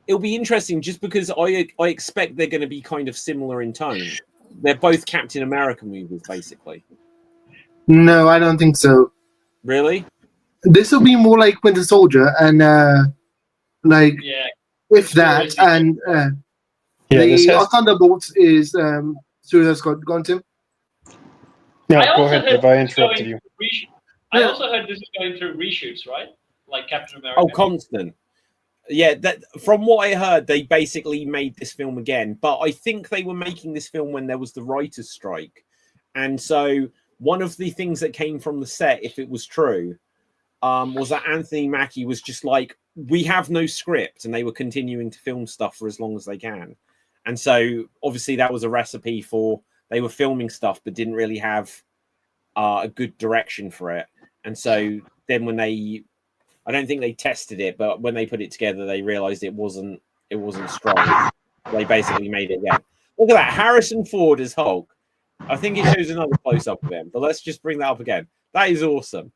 Speaker 1: it'll be interesting just because I expect they're going to be kind of similar in tone. They're both Captain America movies, basically.
Speaker 6: No, I don't think so.
Speaker 1: Really?
Speaker 6: This will be more like Winter Soldier, and if that, and the Thunderbolts is Suicide Squad. Go on, Tim.
Speaker 5: No, go ahead. If I interrupted you.
Speaker 3: I also heard this is going through reshoots, right? Like Captain America.
Speaker 1: Oh, constant. Yeah, that from what I heard, they basically made this film again. But I think they were making this film when there was the writers' strike. And so one of the things that came from the set, if it was true, was that Anthony Mackie was just like, we have no script. And they were continuing to film stuff for as long as they can. And so obviously that was a recipe for, they were filming stuff, but didn't really have a good direction for it. And so then when I don't think they tested it, but when they put it together, they realized it wasn't strong. They basically made it again. Look at that, Harrison Ford as Hulk. I think it shows another close up of him, but let's just bring that up again. That is awesome.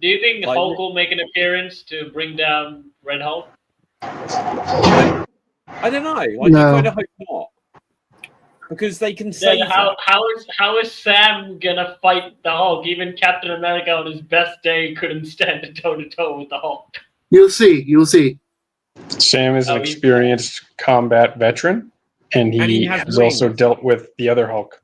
Speaker 3: Do you think Hulk will make an appearance to bring down Red Hulk?
Speaker 1: I don't know. I kind of hope not, because they can say
Speaker 3: how is Sam gonna fight the Hulk? Even Captain America on his best day couldn't stand toe to toe with the Hulk.
Speaker 6: You'll see.
Speaker 5: Sam is an experienced combat veteran, and he has also dealt with the other Hulk.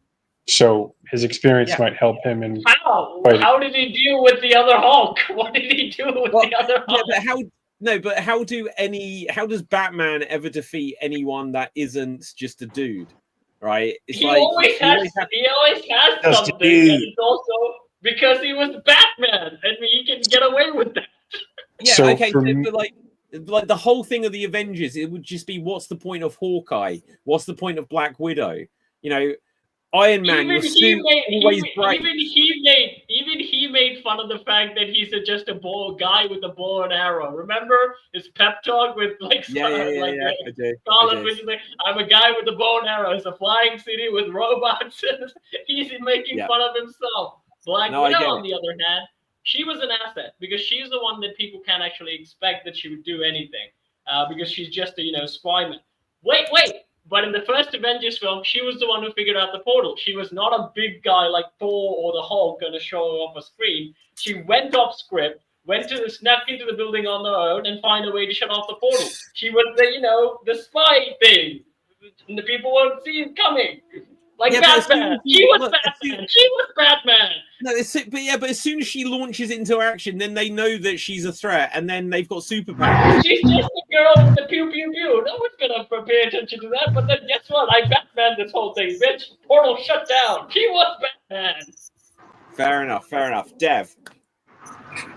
Speaker 5: So his experience might help him.
Speaker 3: How did he deal with the other Hulk? What did he do with the other Hulk?
Speaker 1: Yeah, but how does Batman ever defeat anyone that isn't just a dude? Right? It's
Speaker 3: he always has something, and it's also because he was Batman, and he can get away with that.
Speaker 1: Yeah, so okay, but like the whole thing of the Avengers, it would just be, what's the point of Hawkeye? What's the point of Black Widow? Iron Man, your suit always bright.
Speaker 3: Even he made fun of the fact that he's just a guy with a bow and arrow. Remember his pep talk with Scarlet, which is like, I'm a guy with a bow and arrow. It's a flying city with robots. He's making fun of himself. Black Widow, on the other hand, she was an asset because she's the one that people can't actually expect that she would do anything because she's just a spyman. Wait. But in the first Avengers film, she was the one who figured out the portal. She was not a big guy like Thor or the Hulk going to show off a screen. She went off script, snapped into the building on her own, and find a way to shut off the portal. She was the spy thing. And the people won't see it coming. Batman. She was Batman.
Speaker 1: No, but as soon as she launches into action, then they know that she's a threat, and then they've got superpowers.
Speaker 3: She's just a girl with the pew pew pew. No one's gonna pay attention to that. But then guess what? I Batman this whole thing, bitch. Portal shut down. She was Batman.
Speaker 1: Fair enough. Dev.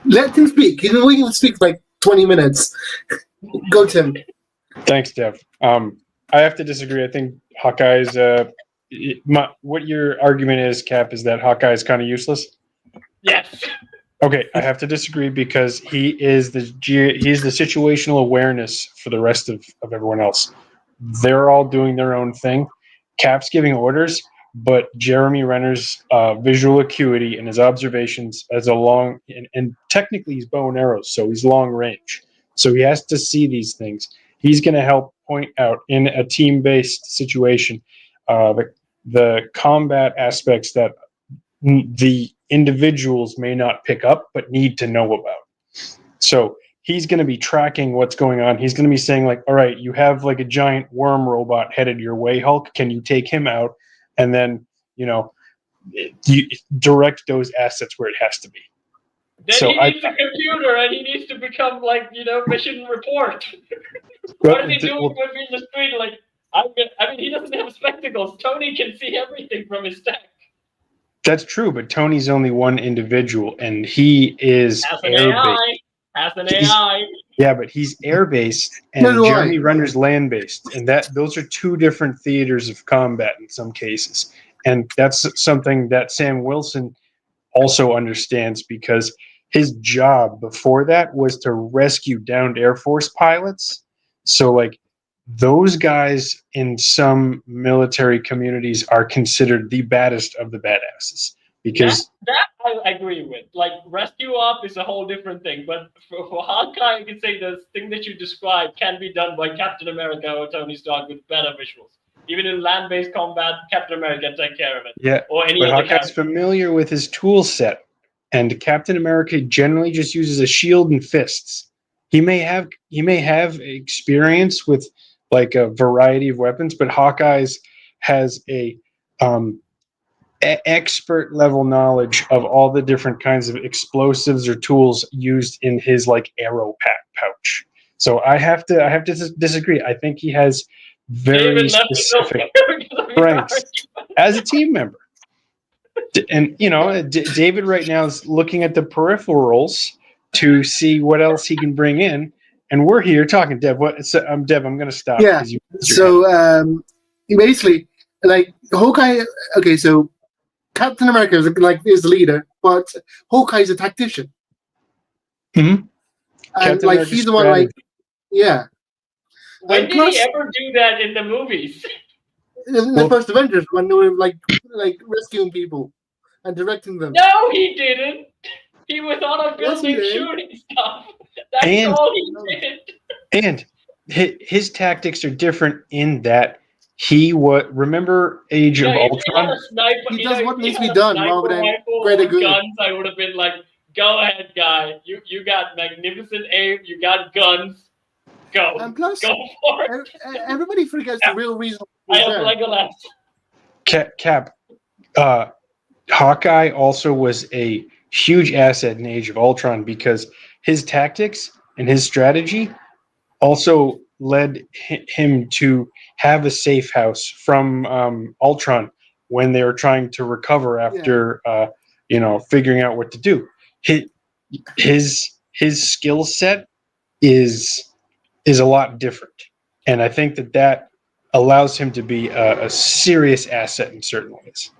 Speaker 6: Let him speak. He's been waiting to speak for like 20 minutes. Go, Tim.
Speaker 5: Thanks, Dev. I have to disagree. I think Hawkeye's. What your argument is, Cap, is that Hawkeye is kind of useless.
Speaker 3: Yes.
Speaker 5: Okay, I have to disagree because he's the situational awareness for the rest of everyone else. They're all doing their own thing. Cap's giving orders, but Jeremy Renner's visual acuity and his observations as a long and technically he's bow and arrows, so he's long range. So he has to see these things. He's going to help point out in a team-based situation the combat aspects that the individuals may not pick up but need to know about. So he's going to be tracking what's going on. He's going to be saying like, all right, you have like a giant worm robot headed your way, Hulk. Can you take him out? And then, you direct those assets where it has to be.
Speaker 3: Then
Speaker 5: So
Speaker 3: he needs a computer and he needs to become like, mission report. What is he doing with me in the street? Like, he doesn't have spectacles. Tony can see everything from his tech.
Speaker 5: That's true, but Tony's only one individual, and he is
Speaker 3: air-based. As an AI.
Speaker 5: Yeah, but he's air-based, and Jeremy Renner's land-based, and those are two different theaters of combat in some cases. And that's something that Sam Wilson also understands because his job before that was to rescue downed Air Force pilots. So, like, those guys in some military communities are considered the baddest of the badasses because
Speaker 3: that I agree with. Like, rescue op is a whole different thing, but for Hawkeye, I can say the thing that you described can be done by Captain America or Tony Stark with better visuals. Even in land-based combat, Captain America can take care of it.
Speaker 5: Yeah,
Speaker 3: or any
Speaker 5: but
Speaker 3: other
Speaker 5: Hawkeye's
Speaker 3: character.
Speaker 5: familiar with his tool set, and Captain America generally just uses a shield and fists. He may have experience with like a variety of weapons, but Hawkeye's has a expert level knowledge of all the different kinds of explosives or tools used in his like arrow pack pouch. So I have to disagree. I think he has very specific ranks as a team member. And David right now is looking at the peripherals to see what else he can bring in. And we're here talking, Deb. Deb, I'm going to stop.
Speaker 6: Yeah. So basically, like Hawkeye. Okay, so Captain America is the leader, but Hawkeye is a tactician.
Speaker 5: Mm-hmm.
Speaker 6: And like he's the one, like, yeah.
Speaker 3: When did he ever do that in the movies?
Speaker 6: In the first Avengers, when they were like rescuing people and directing them.
Speaker 3: No, he didn't. He was on a building shooting stuff. That's all he did.
Speaker 5: And his tactics are different in that remember Age of Ultron?
Speaker 6: He does what needs to be done rather than greater good.
Speaker 3: Guns, I would have been like, go ahead, guy. You got magnificent aim. You got guns. Go.
Speaker 6: And plus,
Speaker 3: go for it.
Speaker 6: Everybody forgets the real reason.
Speaker 3: I have Legolas.
Speaker 5: Cap. Hawkeye also was a huge asset in Age of Ultron because his tactics and his strategy also led him to have a safe house from Ultron when they were trying to recover after figuring out what to do. His skill set is a lot different, and I think that allows him to be a serious asset in certain ways.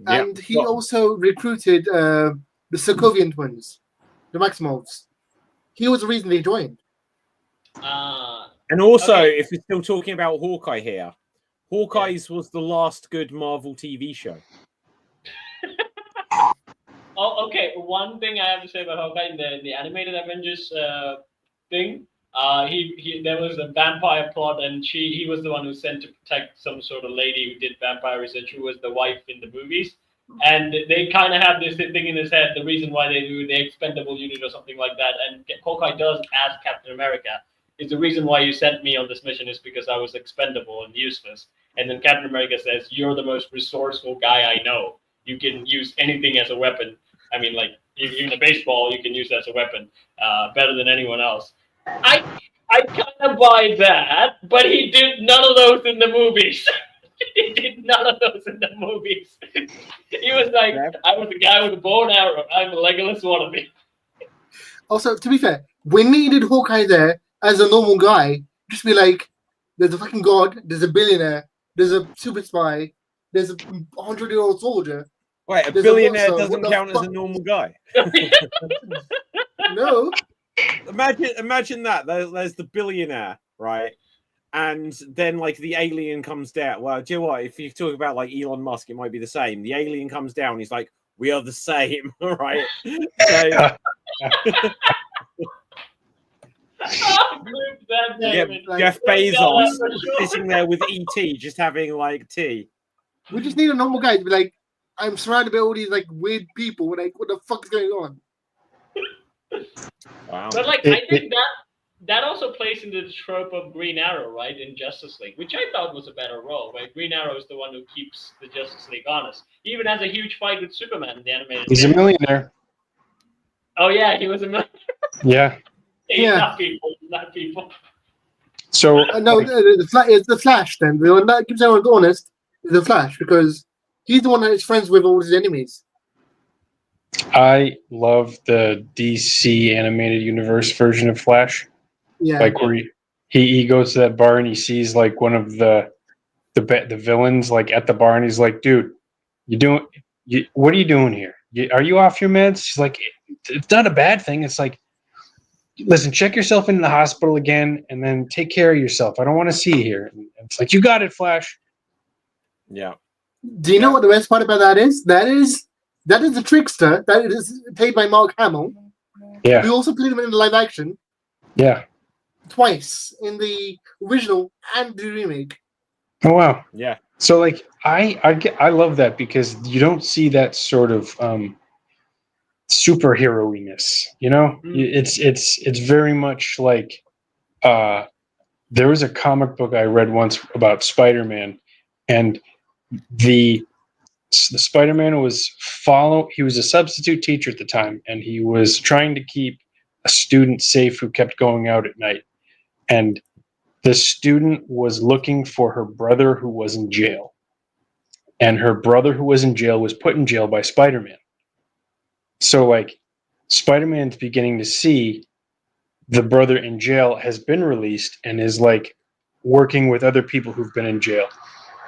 Speaker 6: And he also recruited the Sokovian twins, the Maximoffs. He was the reason they joined.
Speaker 1: And also, if we're still talking about Hawkeye here, Hawkeye's was the last good Marvel TV show.
Speaker 3: Oh, okay. One thing I have to say about Hawkeye in the animated Avengers thing, there was a vampire plot, and he was the one who was sent to protect some sort of lady who did vampire research, who was the wife in the movies. And they kind of have this thing in his head, the reason why they do the expendable unit or something like that. And Hawkeye does ask Captain America, is the reason why you sent me on this mission is because I was expendable and useless. And then Captain America says, you're the most resourceful guy I know. You can use anything as a weapon. I mean, like, even a baseball, you can use as a weapon better than anyone else. I kind of buy that, but he did none of those in the movies. He did none of those in the movies. He was like, I was the guy with the bow and arrow. I'm a Legolas wannabe.
Speaker 6: Also, to be fair, we needed Hawkeye there as a normal guy. Just be like, there's a fucking god, there's a billionaire, there's a super spy, there's a 100-year-old soldier.
Speaker 1: Wait, a
Speaker 6: There's
Speaker 1: billionaire
Speaker 6: monster.
Speaker 1: doesn't
Speaker 6: What the
Speaker 1: count as a
Speaker 6: fuck?
Speaker 1: normal guy.
Speaker 6: No.
Speaker 1: Imagine that. There's the billionaire, right? And then like the alien comes down. Well, do you know what? If you talk about like Elon Musk, it might be the same. The alien comes down. He's like, "We are the same," right? So Jeff Bezos sitting there with ET, just having like tea.
Speaker 6: We just need a normal guy to be like, I'm surrounded by all these like weird people. We're like, what the fuck is going on?
Speaker 1: Wow.
Speaker 3: But like, I think that also plays into the trope of Green Arrow, right, in Justice League, which I thought was a better role. Right, Green Arrow is the one who keeps the Justice League honest. He even has a huge fight with Superman in the animated.
Speaker 5: He's
Speaker 3: series.
Speaker 5: a millionaire.
Speaker 3: Oh yeah, he was a millionaire.
Speaker 5: Yeah.
Speaker 3: He's not people. He's not people.
Speaker 5: So
Speaker 6: No, it's the Flash. Then the one that keeps everyone honest is the Flash because he's the one that is friends with all his enemies.
Speaker 5: I love the DC animated universe version of Flash.
Speaker 6: Yeah,
Speaker 5: Like where he goes to that bar and he sees like one of the villains like at the bar and he's like, dude, what are you doing here? Are you off your meds? She's like, it's not a bad thing. It's like, listen, check yourself into the hospital again and then take care of yourself. I don't want to see you here. And it's like, you got it, Flash.
Speaker 1: Yeah.
Speaker 6: Do you know what the best part about that is? That is the trickster that is played by Mark Hamill.
Speaker 5: Yeah.
Speaker 6: We also played him in the live action.
Speaker 5: Yeah.
Speaker 6: Twice in the original and the remake.
Speaker 5: Oh wow.
Speaker 1: Yeah.
Speaker 5: So like I love that because you don't see that sort of superhero-iness, you know? It's very much like there was a comic book I read once about Spider-Man, and the Spider-Man was he was a substitute teacher at the time, and he was trying to keep a student safe who kept going out at night. And the student was looking for her brother who was in jail. And her brother who was in jail was put in jail by Spider-Man. So like Spider-Man's beginning to see the brother in jail has been released and is like working with other people who've been in jail.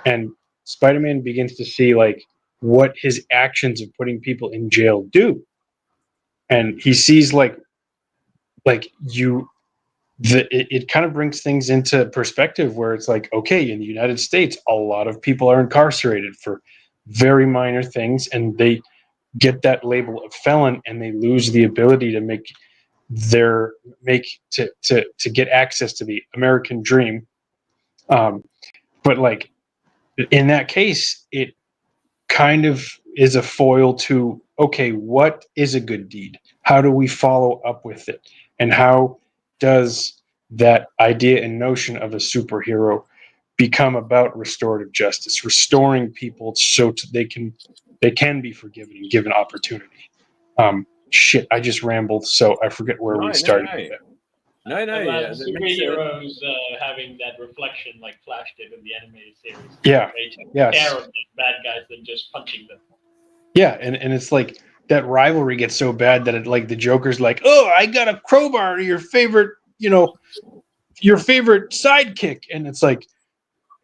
Speaker 5: And Spider-Man begins to see like what his actions of putting people in jail do. And he sees it kind of brings things into perspective where it's like, okay, in the United States, a lot of people are incarcerated for very minor things, and they get that label of felon, and they lose the ability to to get access to the American dream. But like in that case, it kind of is a foil to, okay, what is a good deed? How do we follow up with it? And how does that idea and notion of a superhero become about restorative justice, restoring people so they can be forgiven and given opportunity? Shit, I just rambled, so I forget where we started.
Speaker 1: No.
Speaker 3: About superheroes having that reflection like Flash did in the animated series.
Speaker 5: Yeah.
Speaker 3: They take
Speaker 5: Yes.
Speaker 3: care of the bad guys than just punching them.
Speaker 5: Yeah, and it's like that rivalry gets so bad that it like the Joker's like, oh, I got a crowbar to your favorite sidekick, and it's like,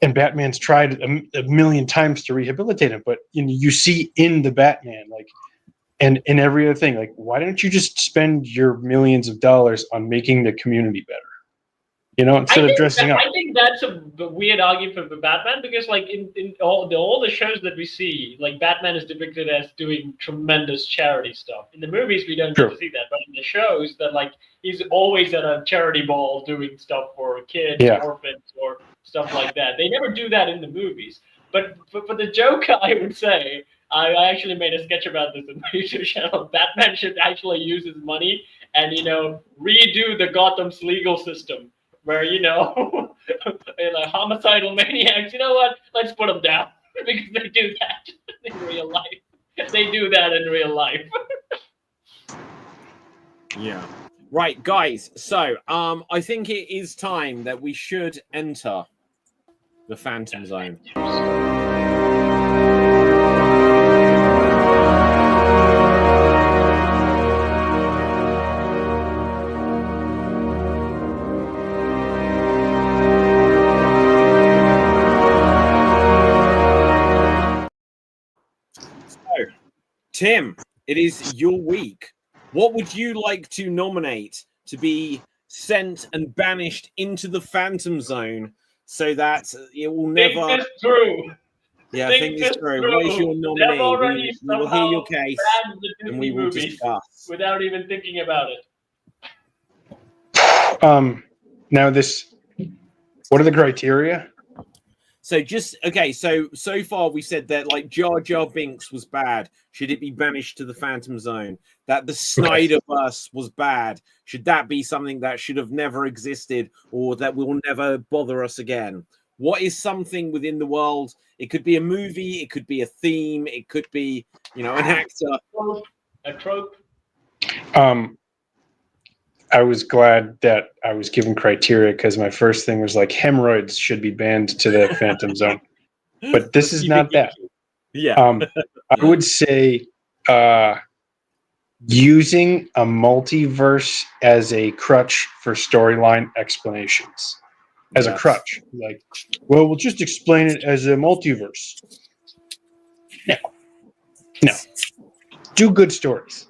Speaker 5: and Batman's tried a million times to rehabilitate him, but you see in the Batman like, and in every other thing, like, why don't you just spend your millions of dollars on making the community better? Instead of dressing up.
Speaker 3: I think that's a weird argument for Batman because, like, in all the shows that we see, like, Batman is depicted as doing tremendous charity stuff. In the movies, we don't get to see that, but in the shows, that like he's always at a charity ball doing stuff for kids, orphans, or stuff like that. They never do that in the movies. But for the Joker, I would say, I actually made a sketch about this in my YouTube channel. Batman should actually use his money and redo the Gotham's legal system. Where, homicidal maniacs, you know what? Let's put them down because they do that in real life. They do that in real life.
Speaker 1: Yeah. Right, guys. So, I think it is time that we should enter The Phantom Zone. So, Tim, it is your week. What would you like to nominate to be sent and banished into the Phantom Zone so that it will never...
Speaker 3: Think this through.
Speaker 1: Yeah,
Speaker 3: Think
Speaker 1: think this
Speaker 3: this
Speaker 1: through. What is your
Speaker 3: through.
Speaker 1: nominee?
Speaker 3: They've already
Speaker 1: We will hear your
Speaker 3: somehow
Speaker 1: case
Speaker 3: banned the
Speaker 1: and
Speaker 3: Disney
Speaker 1: we will
Speaker 3: movies
Speaker 1: discuss.
Speaker 3: without even thinking about it.
Speaker 5: Now this, what are the criteria?
Speaker 1: So just okay. So far we said that like Jar Jar Binks was bad. Should it be banished to the Phantom Zone? That the Snyderverse was bad. Should that be something that should have never existed, or that will never bother us again? What is something within the world? It could be a movie. It could be a theme. It could be an actor.
Speaker 3: A trope.
Speaker 5: I was glad that I was given criteria because my first thing was like hemorrhoids should be banned to the Phantom Zone, but this is not that.
Speaker 1: Yeah.
Speaker 5: I would say using a multiverse as a crutch for storyline explanations. As a crutch. Like, well, we'll just explain it as a multiverse. No. Do good stories.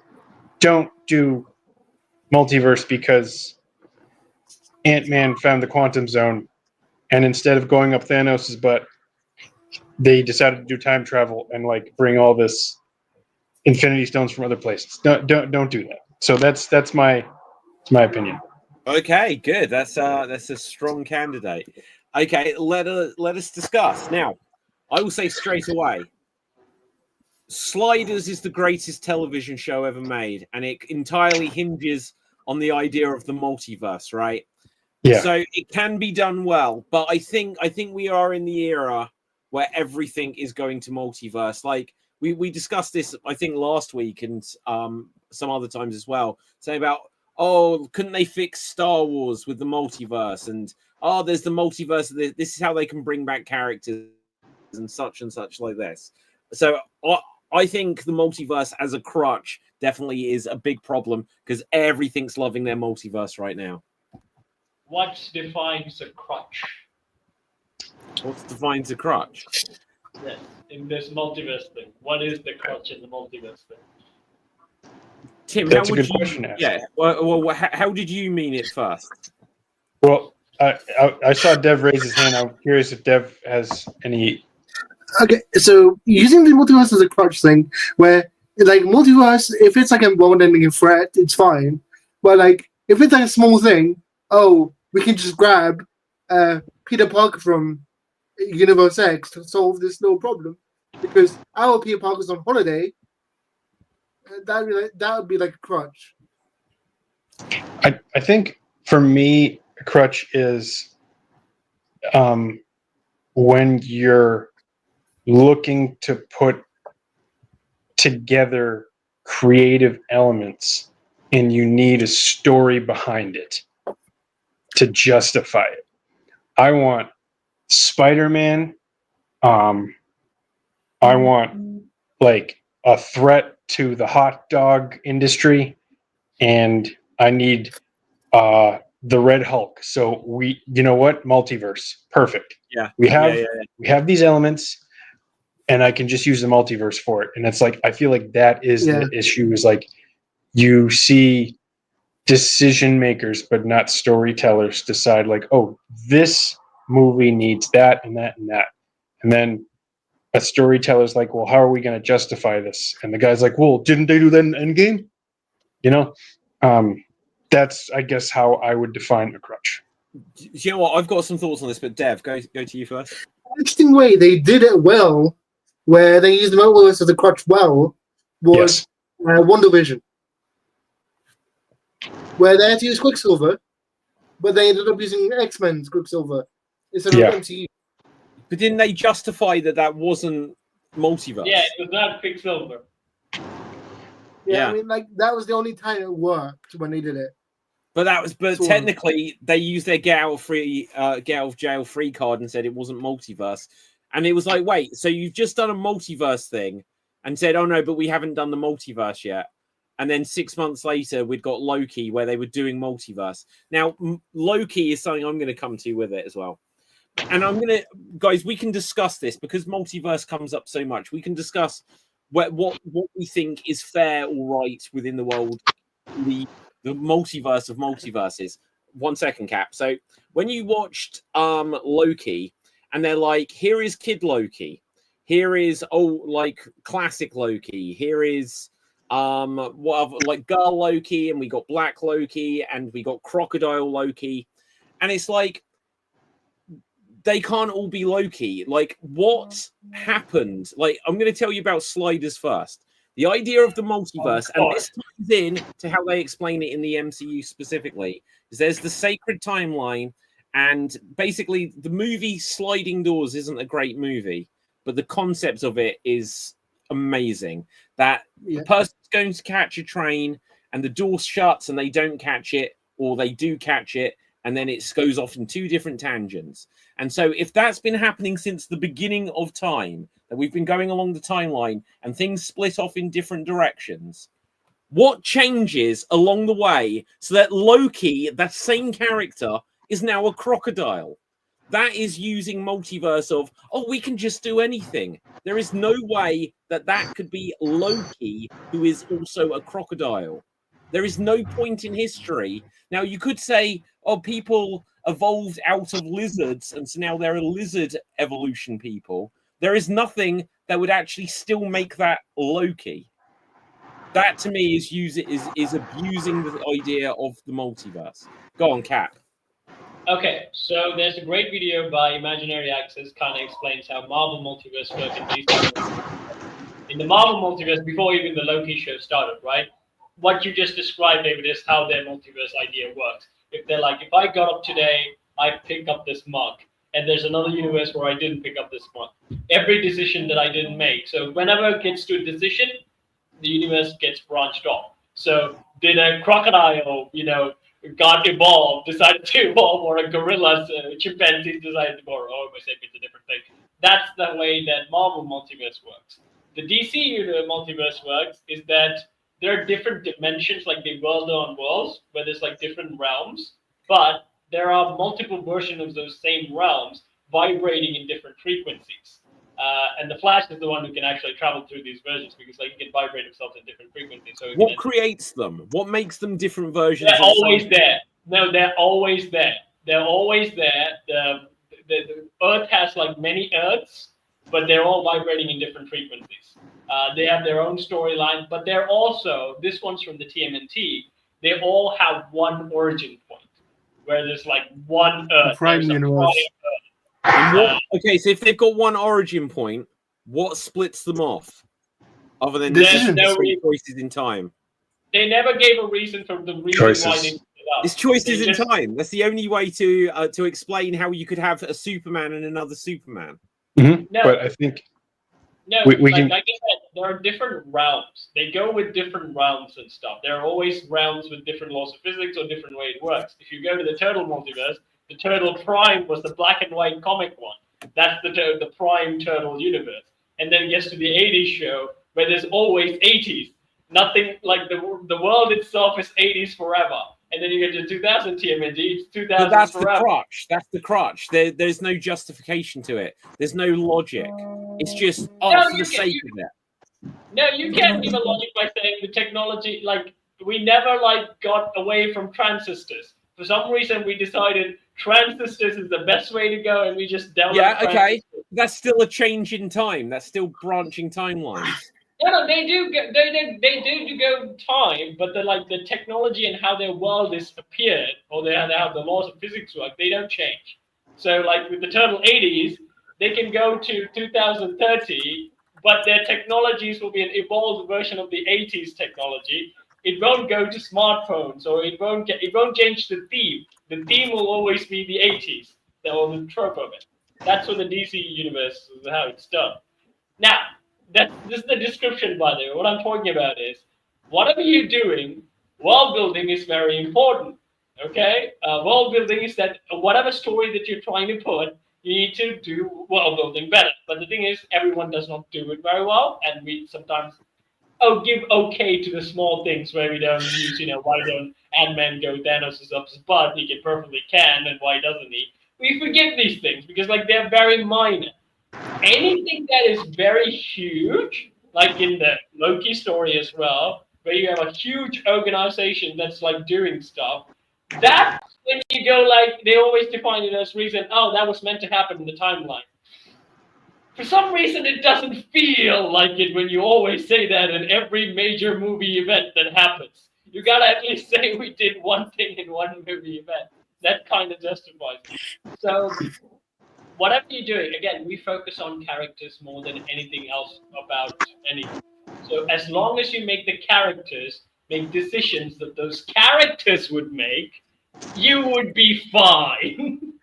Speaker 5: Don't do multiverse because Ant-Man found the quantum zone and instead of going up Thanos' butt, they decided to do time travel and like bring all this Infinity Stones from other places. Don't do that. So that's my opinion.
Speaker 1: Okay, good. That's a strong candidate. Okay, let us discuss. Now, I will say straight away, Sliders is the greatest television show ever made, and it entirely hinges on the idea of the multiverse, right?
Speaker 5: Yeah.
Speaker 1: So it can be done well, but I think we are in the era where everything is going to multiverse. Like we discussed this, I think, last week and some other times as well, saying about, oh, couldn't they fix Star Wars with the multiverse? And there's the multiverse. This is how they can bring back characters and such like this. So I think the multiverse as a crutch definitely is a big problem because everything's loving their multiverse right now.
Speaker 3: What defines a crutch?
Speaker 1: What defines a crutch?
Speaker 3: Yes, in this multiverse thing. What is the crutch in the multiverse thing?
Speaker 1: Tim,
Speaker 5: that's
Speaker 1: how
Speaker 5: a
Speaker 1: would
Speaker 5: good
Speaker 1: you?
Speaker 5: question to ask.
Speaker 1: Yeah. Well, how did you mean it first?
Speaker 5: Well, I saw Dev raise his hand. I'm curious if Dev has any.
Speaker 6: Okay, so using the multiverse as a crutch thing, where like multiverse, if it's like a world-ending threat, it's fine. But like if it's like a small thing, we can just grab Peter Parker from Universe X to solve this no problem, because our Peter Parker's on holiday. That would be like a crutch.
Speaker 5: I think for me, a crutch is when you're looking to put together creative elements and you need a story behind it to justify it. I want Spider-Man. I want like a threat to the hot dog industry, and I need the Red Hulk. So multiverse, perfect.
Speaker 1: Yeah,
Speaker 5: we have these elements, and I can just use the multiverse for it. And it's like I feel like that is the issue. Is like you see decision makers, but not storytellers, decide like, oh, this movie needs that and that and that, and then a storyteller's like, well, how are we going to justify this? And the guy's like, well, didn't they do that in Endgame? That's, I guess, how I would define a crutch.
Speaker 1: You know what? I've got some thoughts on this, but Dev, go to you first.
Speaker 6: Interesting way they did it well, where they used the multiverse as a crutch well, was WandaVision, where they had to use Quicksilver, but they ended up using X-Men's Quicksilver instead of MCU.
Speaker 1: But didn't they justify that wasn't multiverse?
Speaker 3: Yeah, it was not Quicksilver.
Speaker 6: Yeah, I mean, like that was the only time it worked when they did it.
Speaker 2: So-
Speaker 1: technically they used their get out of jail free card and said it wasn't multiverse. And it was like, wait, so you've just done a multiverse thing and said, oh no, but we haven't done the multiverse yet. And then 6 months later, we'd got Loki where they were doing multiverse. Now, Loki is something I'm going to come to with it as well. And I'm going to, guys, we can discuss this because multiverse comes up so much. We can discuss what we think is fair or right within the world, the multiverse of multiverses. 1 second, Cap. So when you watched Loki, and they're like, here is Kid Loki, here is like classic Loki, here is like Girl Loki, and we got Black Loki, and we got Crocodile Loki, and it's like they can't all be Loki. Like, what happened? Like, I'm going to tell you about Sliders first. The idea of the multiverse, and this ties in to how they explain it in the MCU specifically, is there's the sacred timeline, and basically the movie Sliding Doors isn't a great movie, but the concept of it is amazing. That the person's going to catch a train, and the door shuts, and they don't catch it, or they do catch it, and then it goes off in two different tangents. And so if that's been happening since the beginning of time, that we've been going along the timeline and things split off in different directions, what changes along the way so that Loki, that same character, is now a crocodile? That is using multiverse of, we can just do anything. There is no way that could be Loki, who is also a crocodile. There is no point in history. Now, you could say, people evolved out of lizards, and so now they're a lizard evolution people. There is nothing that would actually still make that Loki. That, to me, is abusing the idea of the multiverse. Go on, Cap.
Speaker 3: Okay, so there's a great video by Imaginary Access, kind of explains how Marvel Multiverse works in DC. In the Marvel Multiverse, before even the Loki show started, right? What you just described, David, is how their multiverse idea works. If they're like, if I got up today, I pick up this mug, and there's another universe where I didn't pick up this mug. Every decision that I didn't make. So whenever it gets to a decision, the universe gets branched off. So did a crocodile, got evolved, decided to evolve, or a gorilla, chimpanzees decided to evolve? Oh, I say it's a different thing. That's the way that Marvel Multiverse works. The DC Multiverse works is that there are different dimensions, like the world on worlds, where there's like different realms, but there are multiple versions of those same realms vibrating in different frequencies. And the Flash is the one who can actually travel through these versions because he can vibrate himself in different frequencies. So
Speaker 1: what creates them? What makes them different versions?
Speaker 3: They're always there. No, they're always there. They're always there. The Earth has like many Earths, but they're all vibrating in different frequencies. They have their own storyline, but they're also, this one's from the TMNT, they all have one origin point, where there's like one Earth.
Speaker 6: Prime universe.
Speaker 1: Okay, so if they've got one origin point, what splits them off? Other than choices in time.
Speaker 3: They never gave a reason for the reason why they split up.
Speaker 1: It's choices in time. That's the only way to explain how you could have a Superman and another Superman.
Speaker 5: Mm-hmm. No, but I think
Speaker 3: like I said, there are different realms. They go with different realms and stuff. There are always realms with different laws of physics or different way it works. If you go to the Turtle multiverse, the Turtle Prime was the black and white comic one. That's the Prime Turtle universe. And then it gets to the 80s show where there's always 80s. Nothing like the world itself is 80s forever. And then you get to 2000 TMNT, it's 2000
Speaker 1: that's
Speaker 3: forever.
Speaker 1: The crutch. That's the crutch. There's no justification to it. There's no logic. It's just for the sake of it.
Speaker 3: No, you can't give a logic by saying the technology, we never got away from transistors. For some reason, we decided transistors is the best way to go, and we just developed.
Speaker 1: Yeah, okay. That's still a change in time. That's still branching timelines.
Speaker 3: No, they do go time, but the technology and how their world is appeared, or how the laws of physics work, they don't change. So, with the Turtle 80s, they can go to 2030, but their technologies will be an evolved version of the 80s technology. It won't go to smartphones, or it won't change the theme. The theme will always be the 80s, or the trope of it. That's what the DC universe is, how it's done. Now, this is the description, by the way. What I'm talking about is, whatever you're doing, world building is very important. Okay, world building is that whatever story that you're trying to put, you need to do world building better. But the thing is, everyone does not do it very well, and we sometimes give okay to the small things where we don't use, why don't Ant-Man go Thanos' up his butt? He can perfectly can, and why doesn't he? We forgive these things because like they're very minor. Anything that is very huge, like in the Loki story as well, where you have a huge organization that's like doing stuff, that's when you go like they always define it as reason, oh, that was meant to happen in the timeline. For some reason, it doesn't feel like it when you always say that in every major movie event that happens. You gotta at least say we did one thing in one movie event. That kind of justifies it. So, whatever you're doing, again, we focus on characters more than anything else about anything. So, as long as you make the characters make decisions that those characters would make, you would be fine.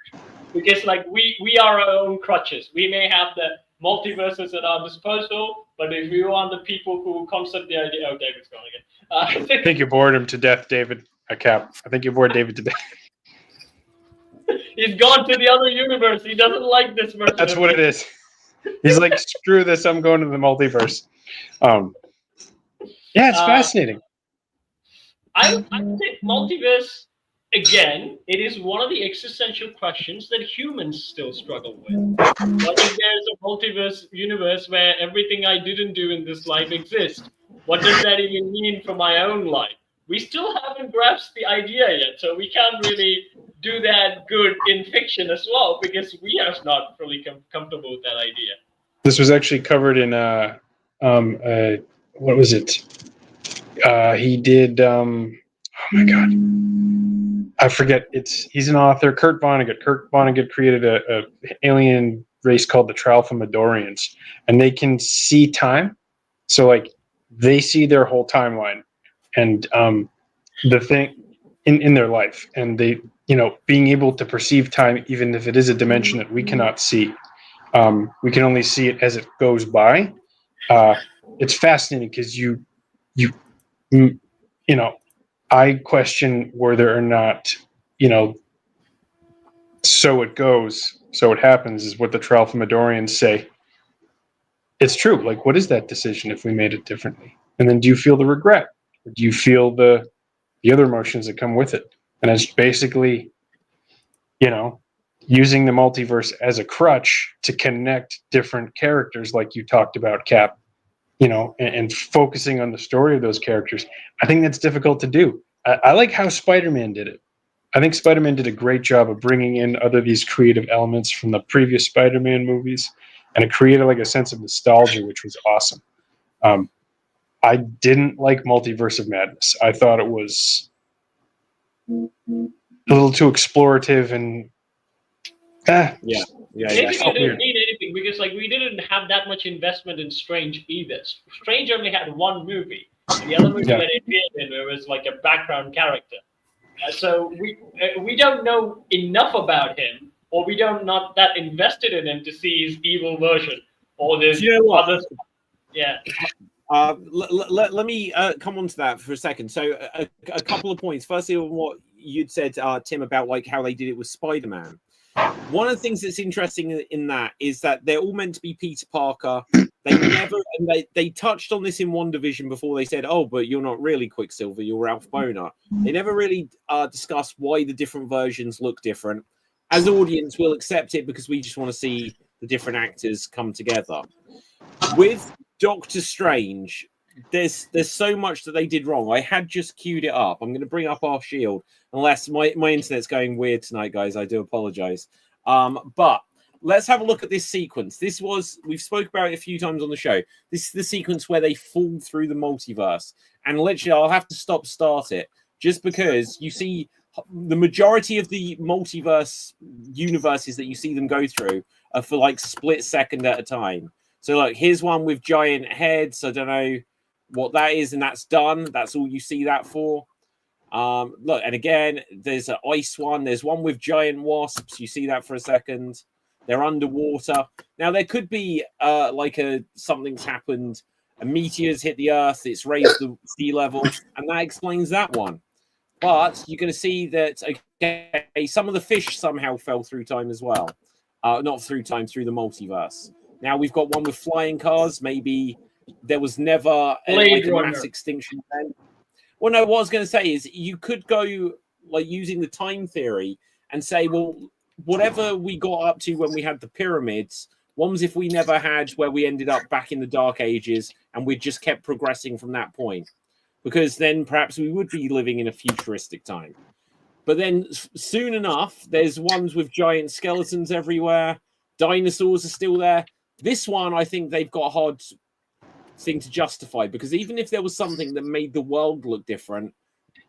Speaker 3: Because like we are our own crutches. We may have the multiverses at our disposal, but if you want the people who concept the idea, oh, David's gone again.
Speaker 5: I think you bored him to death, David. Cap. I think you bored David to death.
Speaker 3: He's gone to the other universe. He doesn't like this version.
Speaker 5: That's what it is. He's like, screw this. I'm going to the multiverse. Yeah, it's fascinating.
Speaker 3: I think multiverse. Again, it is one of the existential questions that humans still struggle with. What if there's a multiverse universe where everything I didn't do in this life exists? What does that even mean for my own life? We still haven't grasped the idea yet, so we can't really do that good in fiction as well because we are not fully comfortable with that idea.
Speaker 5: This was actually covered in what was it? He did. Oh my god. I forget. He's an author, Kurt Vonnegut. Kurt Vonnegut created a alien race called the Tralfamadorians, and they can see time. So like they see their whole timeline and the thing in their life, and they being able to perceive time even if it is a dimension that we cannot see. We can only see it as it goes by. It's fascinating because you I question whether or not, so it goes, so it happens is what the Tralfamadorians say. It's true. Like, what is that decision if we made it differently? And then do you feel the regret? Or do you feel the other emotions that come with it? And it's basically, using the multiverse as a crutch to connect different characters like you talked about, Cap. And focusing on the story of those characters. I think that's difficult to do. I like how Spider-Man did it. I think Spider-Man did a great job of bringing in these creative elements from the previous Spider-Man movies, and it created like a sense of nostalgia, which was awesome. I didn't like Multiverse of Madness. I thought it was a little too explorative and
Speaker 3: Maybe we didn't need anything because we didn't have that much investment in Strange either. Strange only had one movie. The other movie that it appeared in, it was like a background character. So we don't know enough about him, or we don't not that invested in him to see his evil version or this other. Yeah.
Speaker 1: Let me come on to that for a second. So a couple of points. Firstly, on what you'd said, Tim, about how they did it with Spider-Man. One of the things that's interesting in that is that they're all meant to be Peter Parker. They touched on this in WandaVision before they said, "Oh, but you're not really Quicksilver, you're Ralph Boner." They never really discussed why the different versions look different. As audience, we'll accept it because we just want to see the different actors come together. With Doctor Strange, there's so much that they did wrong. I had just queued it up. I'm going to bring up our shield, unless my internet's going weird tonight, guys. I do apologize. But let's have a look at this sequence. We've spoke about it a few times on the show. This is the sequence where they fall through the multiverse. And literally, I'll have to start it, just because you see the majority of the multiverse universes that you see them go through are for split second at a time. So look, here's one with giant heads. I don't know what that is, and that's done. That's all you see that for. Look, and again, there's an ice one. There's one with giant wasps. You see that for a second. They're underwater. Now, there could be something's happened. A meteor's hit the Earth. It's raised the sea level, and that explains that one. But you're going to see that okay, some of the fish somehow fell through time as well. Not through time, through the multiverse. Now we've got one with flying cars. Maybe there was never like a mass extinction event. Well, no, what I was going to say is you could go like using the time theory and say, well, whatever we got up to when we had the pyramids, one was if we never had where we ended up back in the Dark Ages and we just kept progressing from that point. Because then perhaps we would be living in a futuristic time. But then soon enough, there's ones with giant skeletons everywhere. Dinosaurs are still there. This one, I think they've got a hard thing to justify because even if there was something that made the world look different,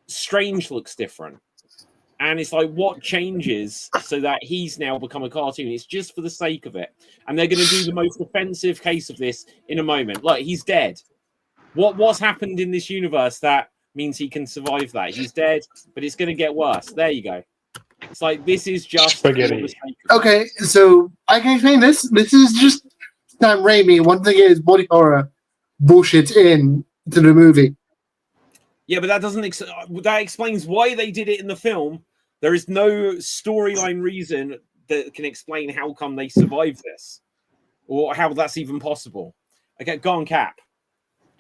Speaker 1: Strange looks different. And it's like, what changes so that he's now become a cartoon? It's just for the sake of it. And they're going to do the most offensive case of this in a moment. Look, he's dead. What's happened in this universe that means he can survive that? He's dead, but it's going to get worse. There you go. It's like, this is just
Speaker 5: spaghetti.
Speaker 6: Okay, so I can explain this. This is just Sam Raimi wanting to get his body horror bullshit in to the movie.
Speaker 1: Yeah, but that doesn't that explains why they did it in the film. There is no storyline reason that can explain how come they survived this or how that's even possible. Okay, go on, Cap.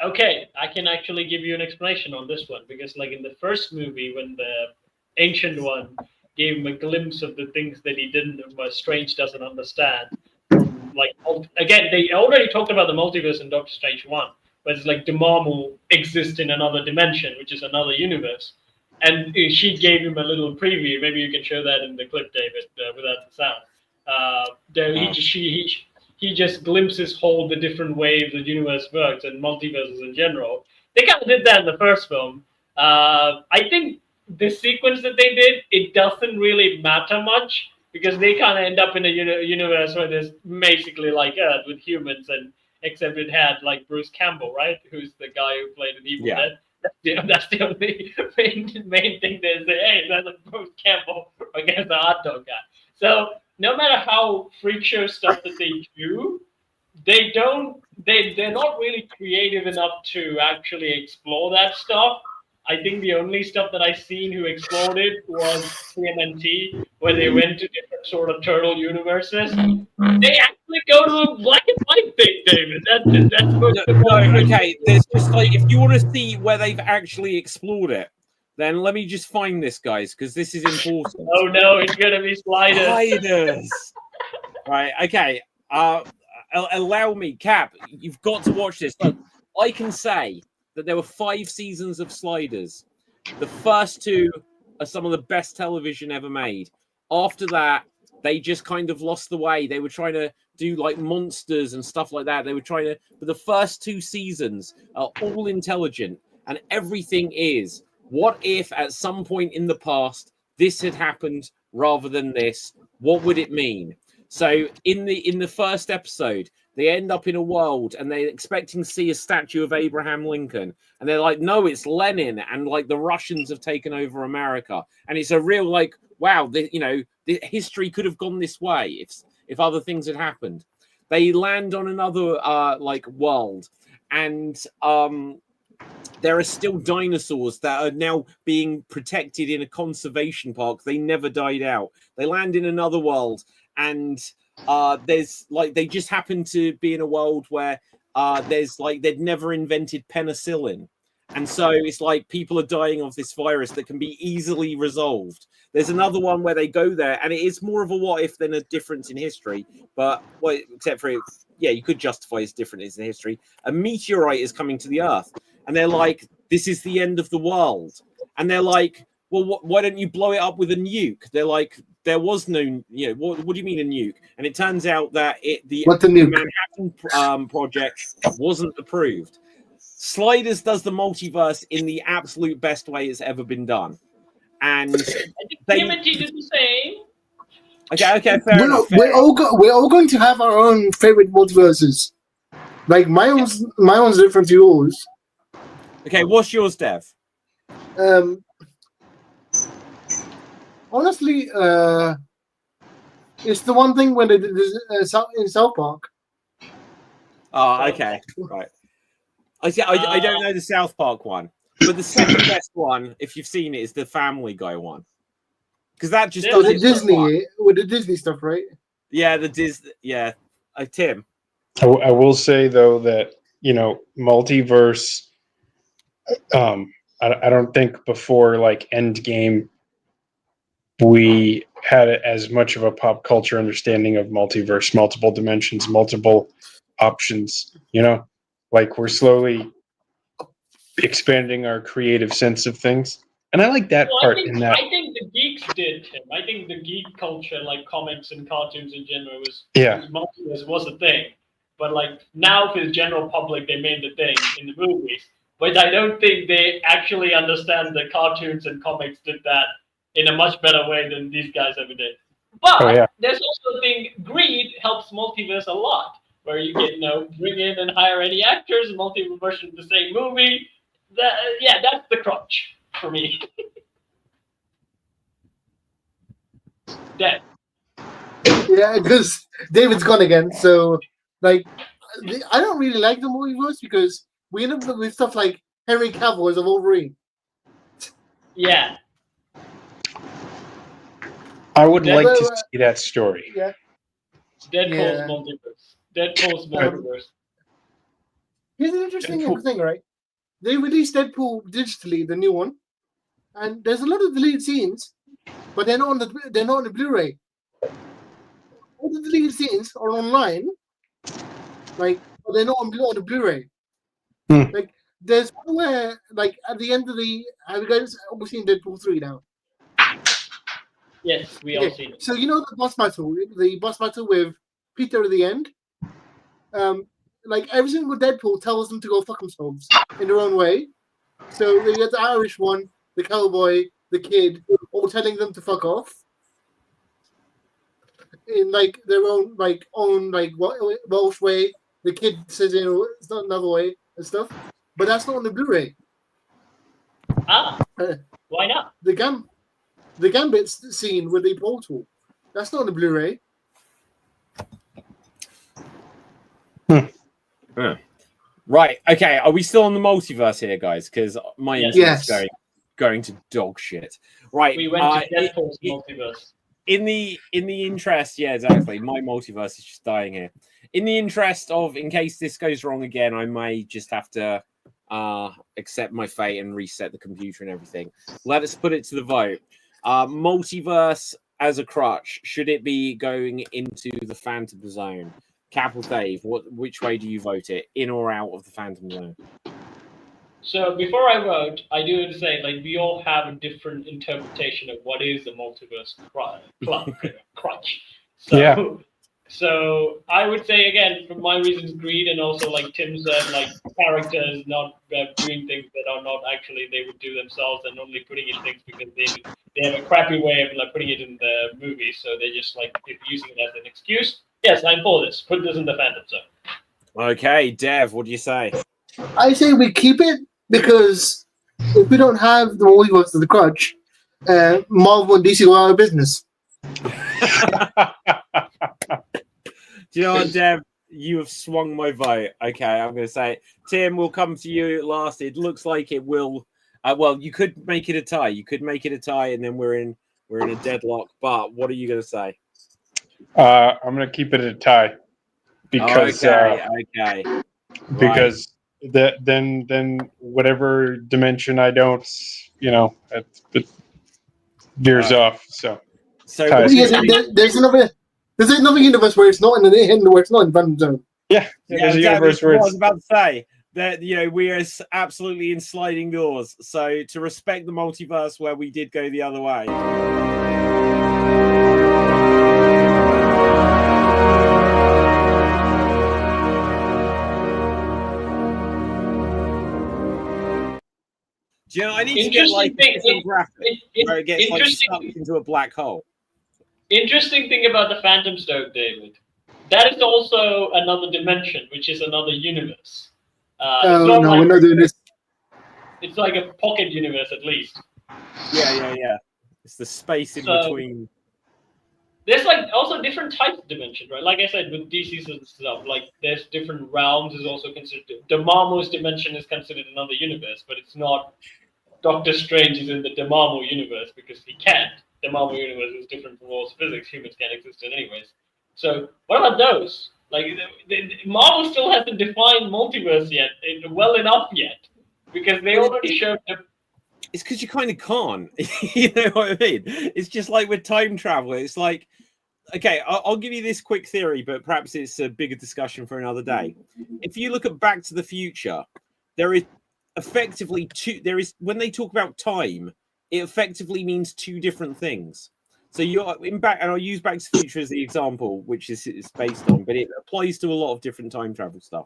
Speaker 3: Okay, I can actually give you an explanation on this one because, like in the first movie, when the Ancient One gave him a glimpse of the things that he didn't, Strange doesn't understand. Like again, they already talked about the multiverse in Doctor Strange 1, but it's like Dormammu exists in another dimension, which is another universe, and she gave him a little preview. Maybe you can show that in the clip, David, without the sound. He just glimpses all the different ways the universe works and multiverses in general. They kind of did that in the first film. I think the sequence that they did, it doesn't really matter much because they kind of end up in a universe where there's basically like Earth with humans, and except it had like Bruce Campbell, right? Who's the guy who played in Evil Dead. That's the only main thing there's. Hey, that's a Bruce Campbell against the hot dog guy. So no matter how freak show stuff that they do, they're not really creative enough to actually explore that stuff. I think the only stuff that I've seen who explored it was TMNT, where they went to different sort of turtle universes. They actually go to a black and white thing, David.
Speaker 1: Okay, there's just like, if you want to see where they've actually explored it, then let me just find this, guys, because this is important.
Speaker 3: Oh no, it's gonna be sliders.
Speaker 1: Sliders. Right. Okay. Allow me, Cap. You've got to watch this. Look, I can say that there were 5 seasons of Sliders. The first 2 are some of the best television ever made. After that, they just kind of lost the way. They were trying to do like monsters and stuff like that. They were trying to, but the first 2 seasons are all intelligent, and everything is, what if at some point in the past this had happened rather than this? What would it mean? So in the first episode, they end up in a world and they're expecting to see a statue of Abraham Lincoln. And they're like, no, it's Lenin. And like the Russians have taken over America. And it's a real like, wow, the history could have gone this way if other things had happened. They land on another like world, and there are still dinosaurs that are now being protected in a conservation park. They never died out. They land in another world, and there's like, they just happen to be in a world where there's like, they'd never invented penicillin. And so it's like people are dying of this virus that can be easily resolved. There's another one where they go there, and it is more of a what if than a difference in history. But well, except for, yeah, you could justify its difference in history. A meteorite is coming to the Earth, and they're like, this is the end of the world. And they're like, well, why don't you blow it up with a nuke? They're like, there was no, what do you mean a nuke? And it turns out that the Manhattan project wasn't approved. Sliders does the multiverse in the absolute best way it's ever been done. And
Speaker 3: they did the same.
Speaker 1: Okay, fair enough.
Speaker 6: We're all going to have our own favorite multiverses. Like my one's different to yours.
Speaker 1: Okay, what's yours, Dev?
Speaker 6: Honestly, it's the one thing when they did in South Park.
Speaker 1: Oh, okay, right. I don't know the South Park one. But the second best one, if you've seen it, is the Family Guy one. Because that just
Speaker 3: Yeah,
Speaker 1: does
Speaker 6: With
Speaker 1: it
Speaker 6: the
Speaker 1: for
Speaker 6: Disney,
Speaker 1: fun.
Speaker 6: with the Disney stuff, right?
Speaker 1: Yeah, the Disney. Yeah, Tim.
Speaker 5: I will say though that multiverse. I don't think before like Endgame we had as much of a pop culture understanding of multiverse, multiple dimensions, multiple options. Like we're slowly expanding our creative sense of things, and I like that
Speaker 3: Well,
Speaker 5: part. In that,
Speaker 3: I think the geeks did, Tim. I think the geek culture, like comics and cartoons in general, was a thing. But like now, for the general public, they made the thing in the movies. But I don't think they actually understand that cartoons and comics did that in a much better way than these guys ever did. But there's also a thing, greed helps multiverse a lot, where you can bring in and hire any actors, multiple versions of the same movie. That's the crutch for me. Dead.
Speaker 6: Yeah, because David's gone again. So, like, I don't really like the multiverse because we end up with stuff like Henry Cavill as a Wolverine.
Speaker 3: Yeah.
Speaker 5: I would like to see that story.
Speaker 6: Yeah.
Speaker 3: Deadpool's multiverse. Deadpool's multiverse.
Speaker 6: Here's an interesting thing, right? They released Deadpool digitally, the new one, and there's a lot of deleted scenes, but they're not on the Blu-ray. All the deleted scenes are online, but they're not on the Blu-ray. Like, there's one where, like, at the end of have you guys seen Deadpool 3 now?
Speaker 3: Yes, we all seen it.
Speaker 6: So the boss battle with Peter at the end. Like every single Deadpool tells them to go fuck themselves in their own way. So you get the Irish one, the cowboy, the kid, all telling them to fuck off in like their own Welsh way. The kid says it's not another way and stuff, but that's not on the Blu-ray.
Speaker 3: Why not?
Speaker 6: The Gambit scene with the portal, that's not on the Blu-ray.
Speaker 1: Right. Okay. Are we still on the multiverse here, guys? Because my internet's going to dog shit. Right.
Speaker 3: We went to Deadpool's multiverse.
Speaker 1: In the interest, yeah, exactly. My multiverse is just dying here. In the interest of, in case this goes wrong again, I may just have to accept my fate and reset the computer and everything. Let us put it to the vote. Multiverse as a crutch, should it be going into the Phantom Zone? Capital Dave, which way do you vote it? In or out of the Phantom Zone?
Speaker 3: So before I vote, I do have to say, like, we all have a different interpretation of what is the multiverse crutch. So I would say, again, for my reasons, greed, and also, like Tim said, like, characters not doing things that are not actually they would do themselves and only putting in things because they have a crappy way of like putting it in the movie, so they're just like using it as an excuse. Yes, I'm for this. Put this in the Phantom Zone.
Speaker 1: Okay, Dev, what do you say?
Speaker 6: I say we keep it because if we don't have the multiverse of the crutch, Marvel and DC will out of business.
Speaker 1: Do you know what, Dev? You have swung my vote. Okay, I'm going to say it. Tim, we'll come to you last. It looks like it will. Well, you could make it a tie. You could make it a tie, and then we're in a deadlock. But what are you going to say?
Speaker 5: I'm going to keep it a tie because because then whatever dimension I don't, it veers off. So
Speaker 6: there's another universe where it's not in Phantom Zone.
Speaker 5: Yeah, there's a universe where
Speaker 1: I was about to say that we are absolutely in sliding doors. So to respect the multiverse where we did go the other way. Do you know, I need to get like a graphic where it gets like stuck into a black hole.
Speaker 3: Interesting thing about the Phantom Stone, David. That is also another dimension, which is another universe.
Speaker 6: No, we're not doing this.
Speaker 3: It's like a pocket universe, at least.
Speaker 1: Yeah. It's the space in between.
Speaker 3: there's like also different types of dimension, right? Like I said, with DC's and stuff, like there's different realms is also considered. Dormammu's dimension is considered another universe, but it's not. Doctor Strange is in the Dormammu universe because he can't. Dormammu universe is different from Earth's physics. Humans can't exist in anyways. So what about those? Like Marvel still hasn't defined multiverse yet, well enough yet, because they already showed.
Speaker 1: It's because you kind of can't. You know what I mean? It's just like with time travel. It's like, okay, I'll give you this quick theory, but perhaps it's a bigger discussion for another day. If you look at Back to the Future, there is effectively when they talk about time, it effectively means two different things. So you're in back, and I'll use Back to the Future as the example, which is based on, but it applies to a lot of different time travel stuff.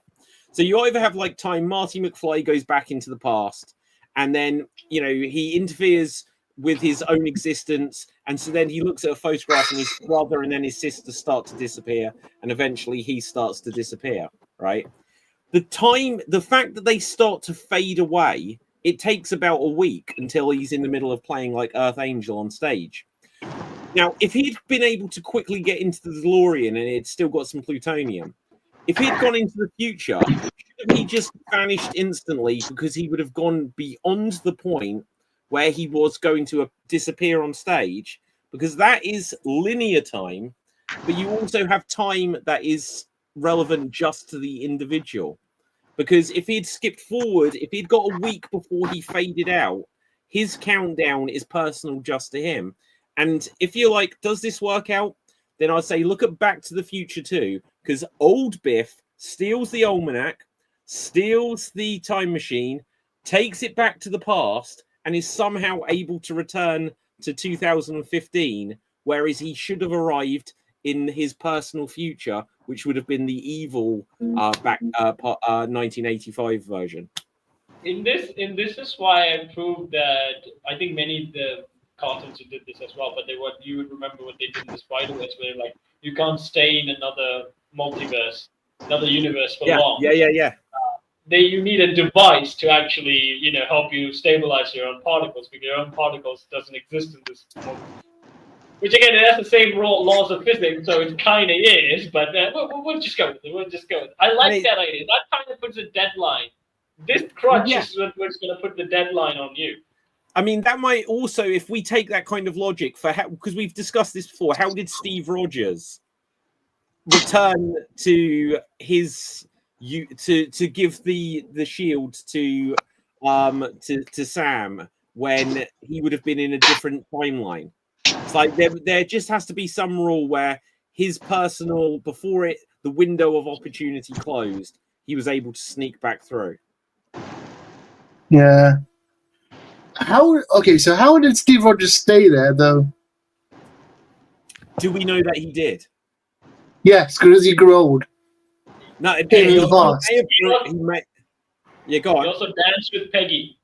Speaker 1: So you either have like time, Marty McFly goes back into the past, and then, you know, he interferes with his own existence. And so then he looks at a photograph and his brother and then his sister start to disappear. And eventually he starts to disappear, right? The fact that they start to fade away, it takes about a week until he's in the middle of playing like Earth Angel on stage. Now, if he'd been able to quickly get into the DeLorean and it's still got some plutonium, if he'd gone into the future, he just vanished instantly because he would have gone beyond the point where he was going to disappear on stage, because that is linear time, but you also have time that is relevant just to the individual. Because if he'd skipped forward, if he'd got a week before he faded out, his countdown is personal just to him. And if you're like, does this work out? Then I'd say look at Back to the Future 2, because old Biff steals the almanac, steals the time machine, takes it back to the past, and is somehow able to return to 2015, whereas he should have arrived in his personal future, which would have been the evil 1985 version.
Speaker 3: In this is why I proved that I think many of the cartoons did this as well, but you would remember what they did in the Spider-Verse, where like you can't stay in another multiverse, another universe for long.
Speaker 1: Yeah.
Speaker 3: You need a device to actually, help you stabilize your own particles, because your own particles doesn't exist in this moment. Which again, it has the same laws of physics, so it kind of is. But we'll just go with it. I like that idea. That kind of puts a deadline. This crutch is what's going to put the deadline on you.
Speaker 1: I mean, that might also, if we take that kind of logic because we've discussed this before, how did Steve Rogers return to his to give the shield to Sam when he would have been in a different timeline? It's like there just has to be some rule where his personal, before the window of opportunity closed, he was able to sneak back through.
Speaker 6: Yeah. How did Steve Rogers stay there though?
Speaker 1: Do we know that he did?
Speaker 6: Yes, because he grew old.
Speaker 1: No,
Speaker 6: Yeah,
Speaker 1: go on.
Speaker 3: He also danced with Peggy.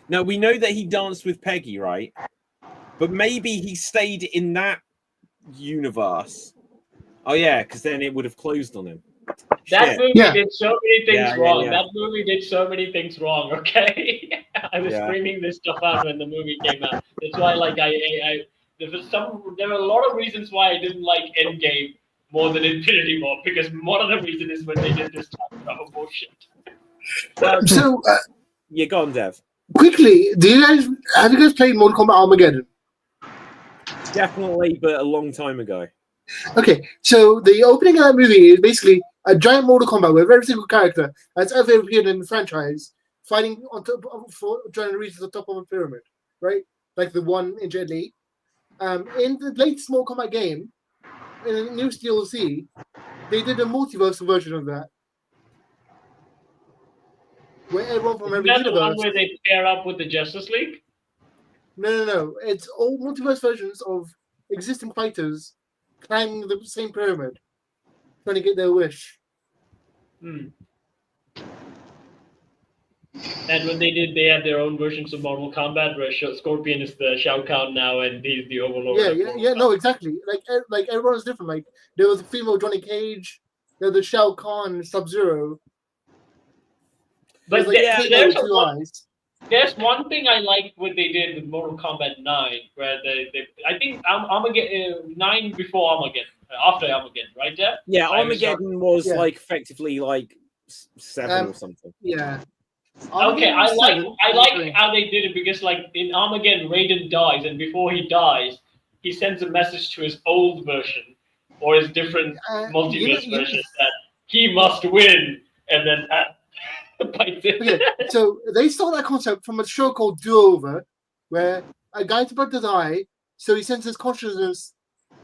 Speaker 1: No, we know that he danced with Peggy, right? But maybe he stayed in that universe. Oh yeah, because then it would have closed on him.
Speaker 3: That movie did so many things wrong.
Speaker 1: Yeah.
Speaker 3: That movie did so many things wrong. Okay, I was screaming this stuff out when the movie came out. That's why, like, there were a lot of reasons why I didn't like Endgame more than Infinity War, because one of the reasons is when they did this time travel bullshit.
Speaker 1: Go on, Dev.
Speaker 6: Quickly, have you guys played Mortal Kombat Armageddon?
Speaker 1: Definitely, but a long time ago.
Speaker 6: Okay, so the opening of that movie is basically a giant Mortal Kombat where every single character that's ever appeared in the franchise fighting on top trying to reach the top of a pyramid, right? Like the one in Jet Li. In the latest Mortal Kombat game, in the new DLC, they did a multiversal version of that, where everyone from every universe.
Speaker 3: The one where they pair up with the Justice League?
Speaker 6: No. It's all multiverse versions of existing fighters climbing the same pyramid, trying to get their wish.
Speaker 3: And when they did, they had their own versions of Mortal Kombat, where Scorpion is the Shao Kahn now, and he's the Overlord.
Speaker 6: No, exactly. Like everyone's different. Like there was a female Johnny Cage, there was the Shao Kahn Sub-Zero.
Speaker 3: But
Speaker 6: there's two eyes.
Speaker 3: There's one thing I like what they did with Mortal Kombat 9, where I think Armageddon 9 before Armageddon, after Armageddon, right there?
Speaker 1: Yeah,
Speaker 3: I was
Speaker 1: Armageddon was
Speaker 6: Yeah.
Speaker 1: like effectively like 7 or something.
Speaker 6: Yeah.
Speaker 3: Okay,
Speaker 6: Armageddon was seven,
Speaker 3: I like
Speaker 6: okay.
Speaker 3: how they did it because like in Armageddon, Raiden dies, and before he dies, he sends a message to his old version or his different multiverse version that he must win, and then bites it.
Speaker 6: Okay, so they stole that concept from a show called Do Over, where a guy's about to die, so he sends his consciousness,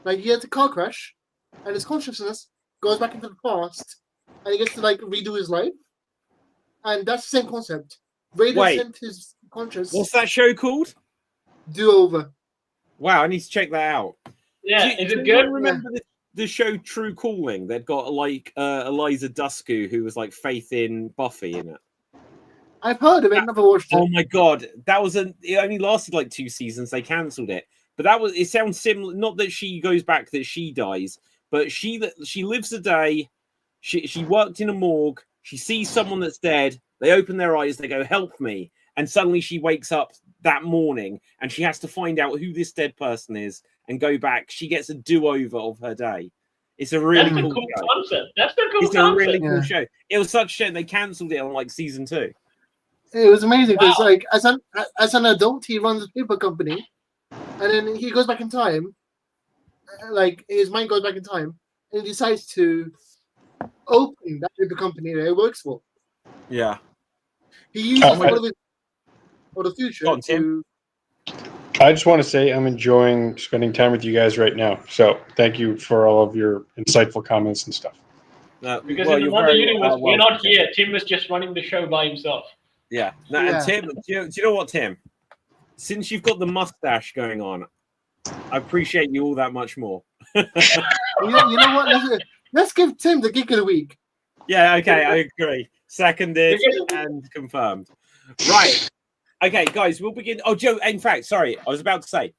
Speaker 6: like he has a car crash, and his consciousness goes back into the past, and he gets to like redo his life, and that's the same concept. Raiden
Speaker 1: Wait.
Speaker 6: sent his conscious
Speaker 1: What's that show called?
Speaker 6: Do Over.
Speaker 1: Wow, I need to check that out.
Speaker 3: Yeah,
Speaker 1: Do
Speaker 3: is
Speaker 1: you
Speaker 3: it good?
Speaker 1: remember the show True Calling? They've got like Eliza Dushku, who was like Faith in Buffy in it.
Speaker 6: I've heard of it, never watched it.
Speaker 1: Oh my god, that was it only lasted like 2 seasons. They cancelled it, but that was. It sounds similar. Not that she goes back, that she dies, but she lives a day. She worked in a morgue. She sees someone that's dead. They open their eyes. They go, "Help me!" And suddenly she wakes up that morning, and she has to find out who this dead person is and go back. She gets a do-over of her day. It's a really
Speaker 3: That's the
Speaker 1: cool
Speaker 3: cool
Speaker 1: show.
Speaker 3: concept. That's the cool
Speaker 1: It's a
Speaker 3: concept.
Speaker 1: really cool
Speaker 6: Yeah.
Speaker 1: show. It was such a shame they cancelled it on like season 2.
Speaker 6: It was amazing because,
Speaker 3: Wow.
Speaker 6: like, as an adult, he runs a paper company, and then he goes back in time. Like his mind goes back in time, and he decides to open that paper company that he works for.
Speaker 1: Yeah.
Speaker 6: He uses
Speaker 5: Oh my-
Speaker 6: all of it for the future
Speaker 1: Go on,
Speaker 6: to.
Speaker 5: I just want to say I'm enjoying spending time with you guys right now. So thank you for all of your insightful comments and stuff.
Speaker 3: Because
Speaker 1: well,
Speaker 3: in
Speaker 1: you're
Speaker 3: another
Speaker 1: very
Speaker 3: universe, we're
Speaker 1: welcome.
Speaker 3: not here. Tim is just running the show by himself.
Speaker 1: Yeah. No,
Speaker 6: Yeah.
Speaker 1: And Tim, do you know what, Tim? Since you've got the mustache going on, I appreciate you all that much more.
Speaker 6: You know what? Let's give Tim the Geek of the Week.
Speaker 1: Yeah, okay, I agree. Seconded and confirmed. Right. Okay, guys, we'll begin. Oh, Joe, in fact, sorry, I was about to say,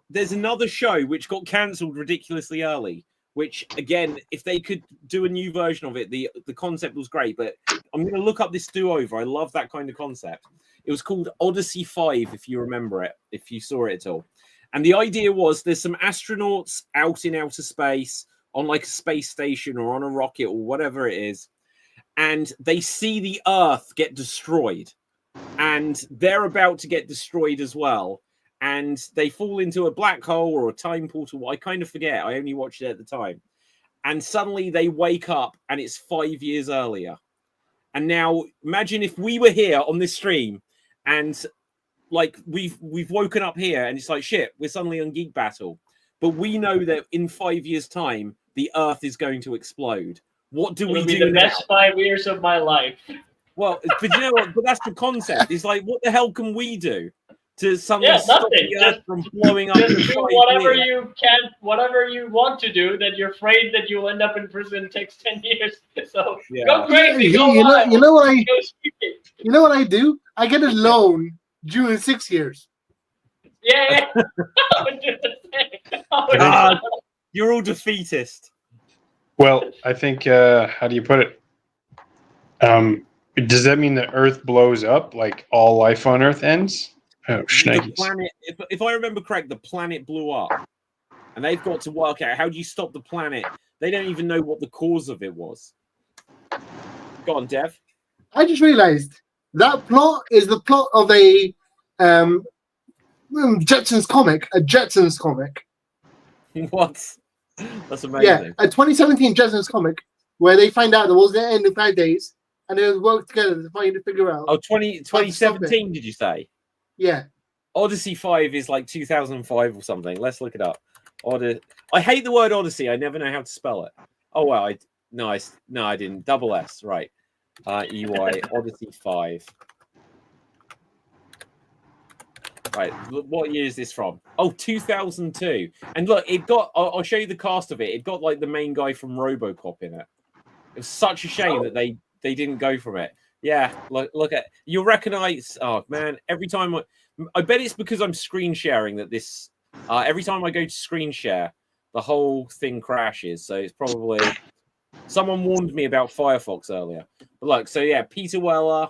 Speaker 1: there's another show which got cancelled ridiculously early, which, again, if they could do a new version of it, the concept was great, but I'm going to look up this do-over. I love that kind of concept. It was called Odyssey 5, if you remember it, if you saw it at all. And the idea was there's some astronauts out in outer space on like a space station or on a rocket or whatever it is, and they see the Earth get destroyed. And they're about to get destroyed as well. And they fall into a black hole or a time portal. I kind of forget. I only watched it at the time. And suddenly they wake up and it's 5 years earlier. And now imagine if we were here on this stream and like we've woken up here and it's like, shit, we're suddenly on Geek Battle. But we know that in 5 years' time, the Earth is going to explode. What do we
Speaker 3: It'll be
Speaker 1: do
Speaker 3: the
Speaker 1: now?
Speaker 3: best 5 years of my life.
Speaker 1: Well, but you know what? But that's the concept. It's like, what the hell can we do to suddenly
Speaker 3: Yeah,
Speaker 1: stop
Speaker 3: nothing.
Speaker 1: the Earth from blowing up?
Speaker 3: Just
Speaker 1: in
Speaker 3: do
Speaker 1: 5
Speaker 3: whatever
Speaker 1: years?
Speaker 3: you can, whatever you want to do. That you're afraid that you'll end up in prison takes 10 years. So
Speaker 1: Yeah.
Speaker 3: go crazy. Go
Speaker 6: You
Speaker 3: wild.
Speaker 6: know what I
Speaker 3: Go stupid.
Speaker 6: you know what I do? I get a loan due in 6 years.
Speaker 3: Yeah. I would do the same. I would do
Speaker 1: God.
Speaker 3: the
Speaker 1: You're all defeatist.
Speaker 5: Well, I think how do you put it? Does that mean the Earth blows up, like all life on Earth ends? Oh,
Speaker 1: The
Speaker 5: shnikes.
Speaker 1: planet, if I remember correct, the planet blew up, and they've got to work out how do you stop the planet. They don't even know what the cause of it was. Go on, Dev.
Speaker 6: I just realized that plot is the plot of a Jetsons comic, a Jetsons comic.
Speaker 1: What? That's
Speaker 6: Yeah,
Speaker 1: amazing.
Speaker 6: a 2017 Jetsons comic where they find out the world's going to end in 5 days and they work together to find to figure out.
Speaker 1: Oh, 2017, did you say?
Speaker 6: Yeah.
Speaker 1: Odyssey 5 is like 2005 or something. Let's look it up. I hate the word Odyssey. I never know how to spell it. Oh, well, I didn't. Double S, right. EY, Odyssey 5. Right, what year is this from? Oh, 2002. And look, I'll show you the cast of it. It got like the main guy from RoboCop in it. It was such a shame that they didn't go from it. Yeah, look at, you'll recognize, oh man, every time I bet it's because I'm screen sharing that this, every time I go to screen share, the whole thing crashes. So it's probably, someone warned me about Firefox earlier. But look, so yeah, Peter Weller,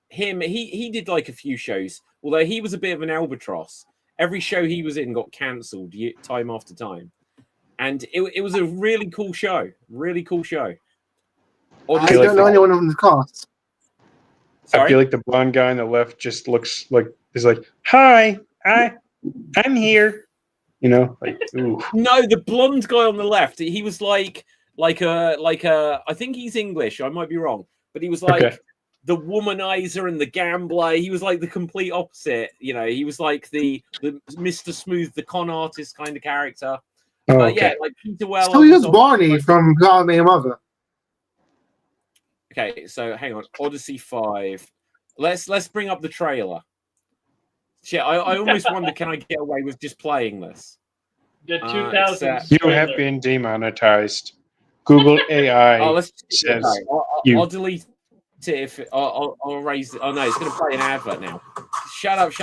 Speaker 1: him, he did like a few shows, although he was a bit of an albatross. Every show he was in got cancelled time after time. And it was a really cool show. Really cool show.
Speaker 6: I don't know anyone on the cast.
Speaker 1: Sorry?
Speaker 5: I feel like the blonde guy on the left just looks like he's like, "Hi, I'm here." You know, like ooh.
Speaker 1: No, the blonde guy on the left. He was like a I think he's English. I might be wrong, but he was like the womanizer and the gambler. He was like the complete opposite. You know, he was like the Mr. Smooth, the con artist kind of character.
Speaker 5: Oh,
Speaker 1: But yeah, like Peter Weller.
Speaker 6: So he was Barney from How I Met Your Mother.
Speaker 1: Okay, so hang on, Odyssey 5. Let's bring up the trailer. Shit, I almost wonder, can I get away with just playing this?
Speaker 3: The 2000s.
Speaker 5: You have been demonetized. Google AI says
Speaker 1: I'll delete it if I'll erase it. Oh no, it's going to play an advert now. Shut up.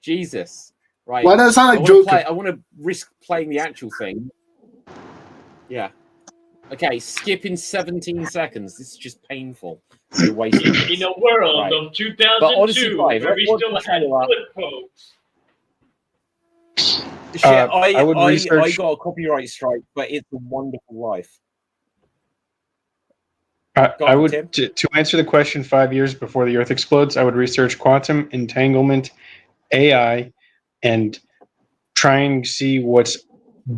Speaker 1: Jesus. Right.
Speaker 6: Why does it sound like Joker?
Speaker 1: I want to risk playing the actual thing. Yeah. Okay, skip in 17 seconds. This is just painful. You're wasting
Speaker 3: In a world of 2002, where we still had flip phones.
Speaker 1: Shit, I got a copyright strike, but it's a wonderful life.
Speaker 5: I would to answer the question 5 years before the Earth explodes, I would research quantum entanglement, AI, and try and see what's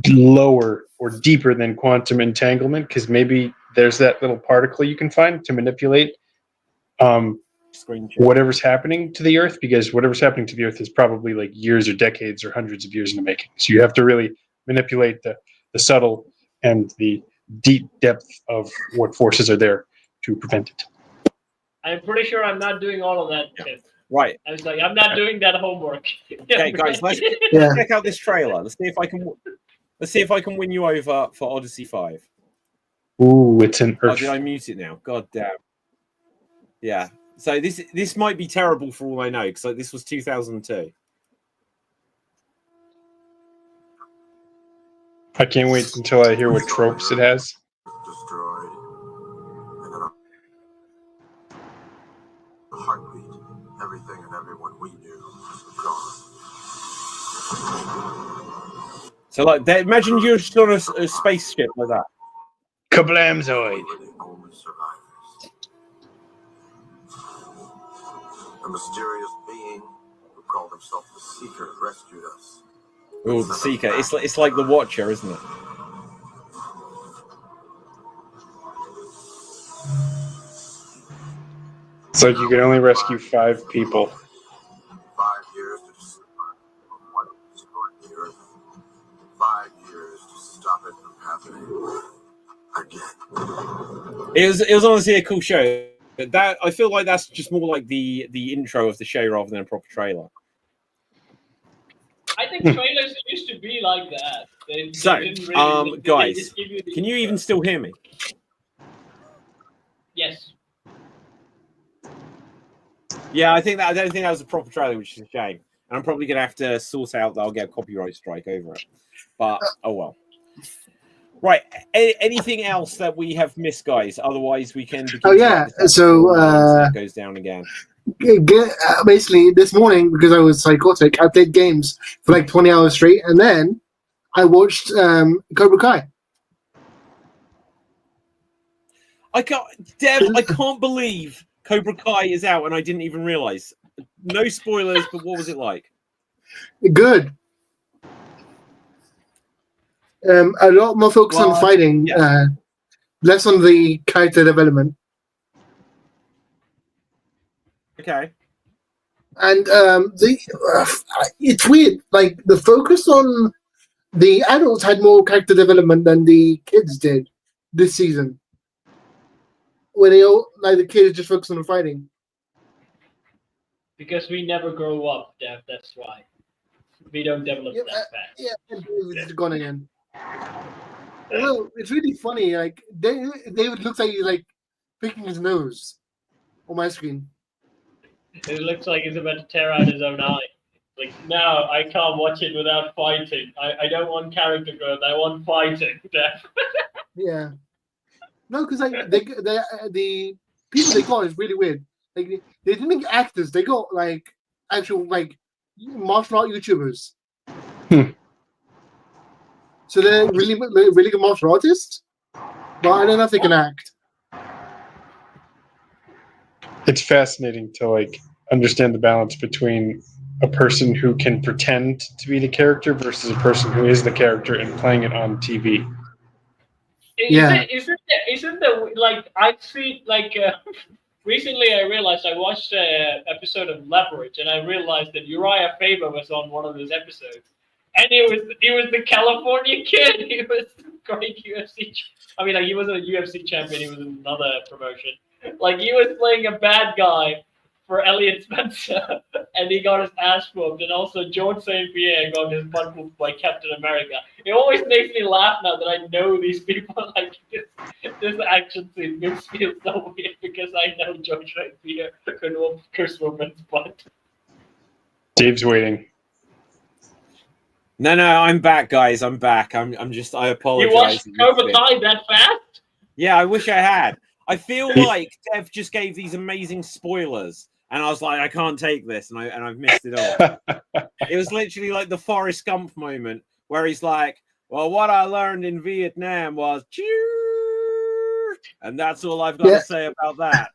Speaker 5: lower or deeper than quantum entanglement, because maybe there's that little particle you can find to manipulate whatever's happening to the Earth, because whatever's happening to the Earth is probably like years or decades or hundreds of years in the making. So you have to really manipulate the subtle and the deep depth of what forces are there to prevent it.
Speaker 3: I'm pretty sure I'm not doing all of that.
Speaker 1: Yeah. Right.
Speaker 3: I was like, I'm not doing that homework.
Speaker 1: Okay, guys, let's check out this trailer. Let's see if I can win you over for Odyssey 5.
Speaker 5: Ooh, it's an Earth.
Speaker 1: Oh, did I mute it now? God damn. Yeah. So this might be terrible for all I know, because this was 2002.
Speaker 5: I can't wait until I hear what tropes it has.
Speaker 7: Destroyed. And then a heartbeat. Everything and everyone we knew was gone.
Speaker 1: So, like, imagine you're just on a spaceship like that.
Speaker 5: Kablamzoid.
Speaker 7: The only survivors. A mysterious being who called himself the Seeker rescued us.
Speaker 1: Oh, the Seeker. It's like the Watcher, isn't it?
Speaker 5: It's like you can only rescue 5 people.
Speaker 7: 5 years to discover what destroyed the Earth. 5 years to stop it from happening again.
Speaker 1: It was honestly a cool show. But that I feel like that's just more like the intro of the show rather than a proper trailer.
Speaker 3: I think trailers used to be like that. They didn't really,
Speaker 1: guys,
Speaker 3: they just give you the
Speaker 1: can you
Speaker 3: intro.
Speaker 1: even still hear me?
Speaker 3: Yes.
Speaker 1: Yeah, I don't think that was a proper trailer, which is a shame. And I'm probably gonna have to sort out that I'll get a copyright strike over it. But oh well. Right. Anything else that we have missed, guys? Otherwise, we can.
Speaker 6: Oh yeah. So
Speaker 1: it goes down again.
Speaker 6: Basically, this morning, because I was psychotic, I played games for like 20 hours straight, and then I watched Cobra Kai.
Speaker 1: I can't believe Cobra Kai is out, and I didn't even realize. No spoilers, but what was it like?
Speaker 6: Good. A lot more focus on fighting, less on the character development.
Speaker 1: Okay.
Speaker 6: And it's weird. Like the focus on the adults had more character development than the kids did this season. Where they all the kids just focus on the fighting.
Speaker 3: Because we never grow up, Dev. That's why we don't develop that fast.
Speaker 6: Yeah, it's gone again. Well, it's really funny. Like David looks like he's like picking his nose on my screen.
Speaker 3: It looks like he's about to tear out his own eye. Like, no, I can't watch it without fighting. I don't want character growth. I want fighting.
Speaker 6: Yeah. No, because like the people they got is really weird. Like they didn't make actors; they got like actual like martial art YouTubers. So they're really good martial artists, but I don't know if they can act.
Speaker 5: It's fascinating to like understand the balance between a person who can pretend to be the character versus a person who is the character and playing it on TV.
Speaker 3: Isn't the like I see like recently I realized I watched an episode of Leverage and I realized that Uriah Faber was on one of those episodes, and he was the California kid. He was great UFC. I mean, like he was a UFC champion. He was in another promotion. Like he was playing a bad guy for Elliot Spencer, and he got his ass whooped. And also George St. Pierre got his butt whooped by Captain America. It always makes me laugh now that I know these people. Like this action scene makes me feel so weird because I know George St. Pierre could whoop Chris Woman's butt.
Speaker 5: Dave's waiting.
Speaker 1: No, I'm back, guys. I'm back. I apologize.
Speaker 3: You watched Cobra Kai that fast?
Speaker 1: Yeah, I wish I had. I feel like Dev just gave these amazing spoilers, and I was like, I can't take this, and I've missed it all. It was literally like the Forrest Gump moment where he's like, "Well, what I learned in Vietnam was cheer," and that's all I've got to say about that.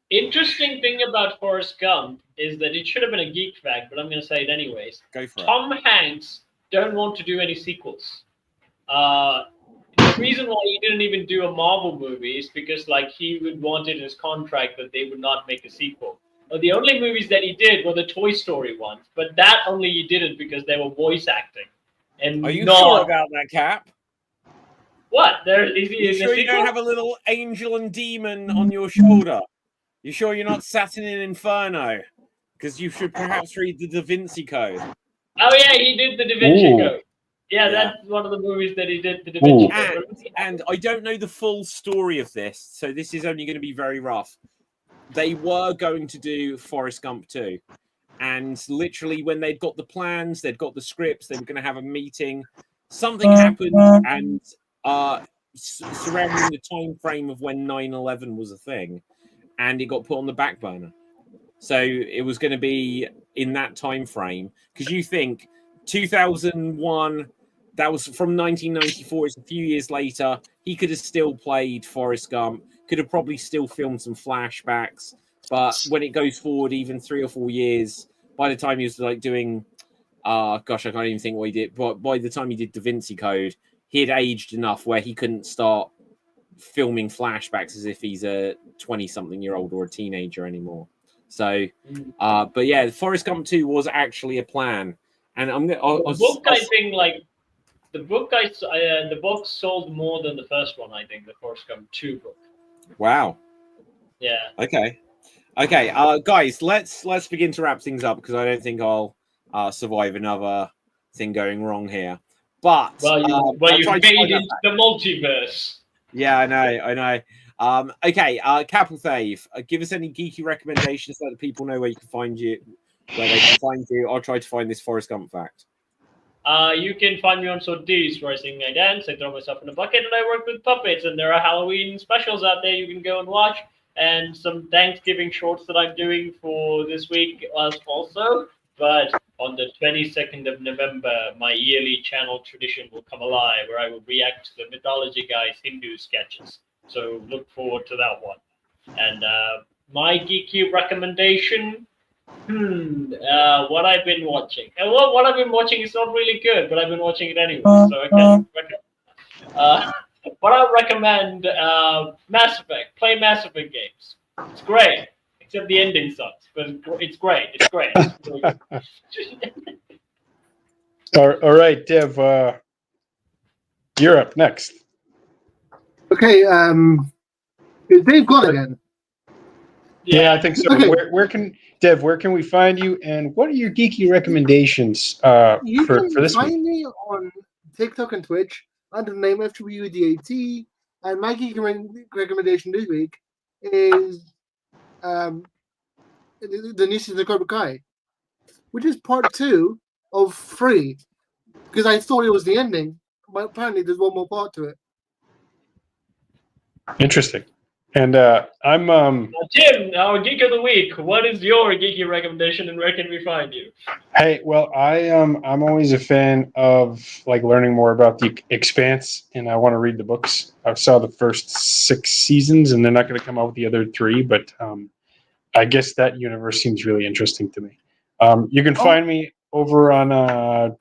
Speaker 3: Interesting thing about Forrest Gump is that it should have been a geek fact, but I'm going to say it anyways.
Speaker 1: Go for it.
Speaker 3: Tom Hanks don't want to do any sequels. The reason why he didn't even do a Marvel movie is because like he would want it in his contract that they would not make a sequel. The only movies that he did were the Toy Story ones, but that only he didn't because they were voice acting. And
Speaker 1: are you sure about that, Cap?
Speaker 3: What? Is he
Speaker 1: you sure you don't have a little angel and demon on your shoulder? You sure you're not Saturn in Inferno? Because you should perhaps read the Da Vinci Code.
Speaker 3: Oh yeah, he did the Da Vinci Code. Yeah, that's one of the movies that he did, the Da Vinci Code.
Speaker 1: And I don't know the full story of this, so this is only going to be very rough. They were going to do Forrest Gump 2. And literally when they'd got the plans, they'd got the scripts, they were going to have a meeting. Something happened, and surrounding the time frame of when 9/11 was a thing, and it got put on the back burner. So it was going to be in that time frame. Because you think 2001, that was from 1994. It's a few years later. He could have still played Forrest Gump. Could have probably still filmed some flashbacks. But when it goes forward, even 3 or 4 years, by the time he was like doing, I can't even think what he did. But by the time he did Da Vinci Code, he had aged enough where he couldn't start filming flashbacks as if he's a 20-something-year-old or a teenager anymore. So, but yeah, Forrest Gump 2 was actually a plan. And the book sold more than the first one, I think, the Forrest Gump 2 book. Wow.
Speaker 3: Yeah.
Speaker 1: Okay, guys, let's begin to wrap things up because I don't think I'll survive another thing going wrong here. But
Speaker 3: you made into the multiverse.
Speaker 1: Yeah, I know. Okay, Capelthave, give us any geeky recommendations so that people know where you can find you, where they can find you. I'll try to find this Forrest Gump fact.
Speaker 3: You can find me on Sodies, where I sing, I dance, I throw myself in a bucket, and I work with puppets. And there are Halloween specials out there you can go and watch, and some Thanksgiving shorts that I'm doing for this week also. But on the 22nd of November, my yearly channel tradition will come alive, where I will react to the Mythology Guys Hindu sketches. So look forward to that one. And my geeky recommendation, what I've been watching. And what I've been watching is not really good, but I've been watching it anyway, so I can't recommend. But I recommend Mass Effect. Play Mass Effect games. It's great, except the ending sucks, but it's great. It's great. It's really
Speaker 5: All right, Dev, you're up next.
Speaker 6: Okay, is Dave gone again?
Speaker 5: Yeah, I think so.
Speaker 6: Okay.
Speaker 5: Where can we find you, and what are your geeky recommendations for this week?
Speaker 6: Find me on TikTok and Twitch under the name FWDAT, and my geeky recommendation this week is the new season of Cobra Kai, which is part 2 of 3, because I thought it was the ending, but apparently there's one more part to it.
Speaker 5: Interesting. And I'm
Speaker 3: Tim, our Geek of the Week. What is your geeky recommendation, and where can we find you?
Speaker 5: Hey, well, I'm always a fan of like learning more about the Expanse, and I want to read the books. I saw the first 6 seasons, and they're not going to come out with the other 3, but I guess that universe seems really interesting to me. You can find me over on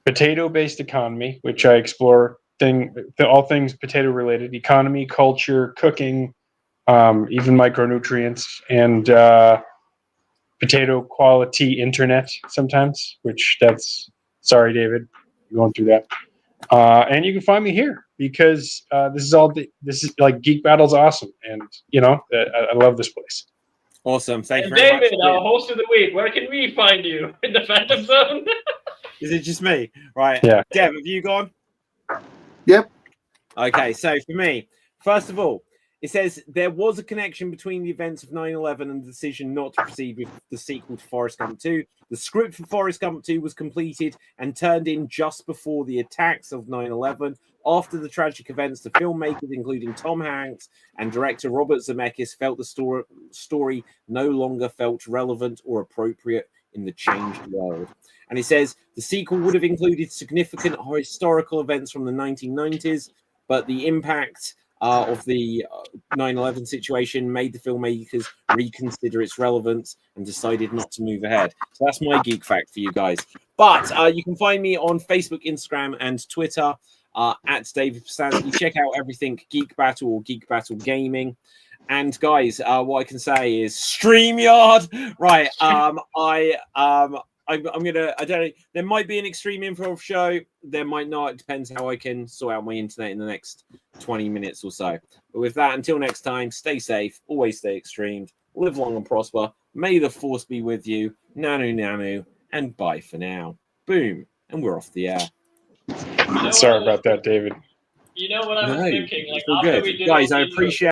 Speaker 5: Potato-Based Economy, which I explore all things potato related: economy, culture, cooking, even micronutrients, and potato quality internet sometimes, which that's sorry, David, you're going through that. And you can find me here because this is like Geek Battle's awesome, and I love this place.
Speaker 1: Awesome. Thank you
Speaker 3: And
Speaker 1: very much.
Speaker 3: David, our host of the week, where can we find you? In the Phantom Zone?
Speaker 1: Is it just me? Right.
Speaker 5: Yeah.
Speaker 1: Dev, have you gone?
Speaker 6: Yep.
Speaker 1: Okay, so for me, first of all, it says there was a connection between the events of 9/11 and the decision not to proceed with the sequel to Forrest Gump 2. The script for Forrest Gump 2 was completed and turned in just before the attacks of 9/11. After the tragic events, the filmmakers, including Tom Hanks and director Robert Zemeckis, felt the story no longer felt relevant or appropriate in the changed world. And it says the sequel would have included significant historical events from the 1990s, but the impact of the 9/11 situation made the filmmakers reconsider its relevance and decided not to move ahead. So that's my geek fact for you guys. But you can find me on Facebook, Instagram, and Twitter at David Postansky. Check out everything Geek Battle or Geek Battle Gaming. And guys, what I can say is StreamYard. Right. I'm gonna. I don't know. There might be an extreme improv show. There might not. It depends how I can sort out my internet in the next 20 minutes or so. But with that, until next time, stay safe. Always stay extreme. Live long and prosper. May the force be with you. Nanu nanu, and bye for now. Boom, and we're off the air.
Speaker 5: Sorry about that, David.
Speaker 3: You know what I was thinking? Like
Speaker 1: it's all
Speaker 3: after
Speaker 1: good.
Speaker 3: we did
Speaker 1: Guys,
Speaker 3: all
Speaker 1: I
Speaker 3: the intros,
Speaker 1: appreciate.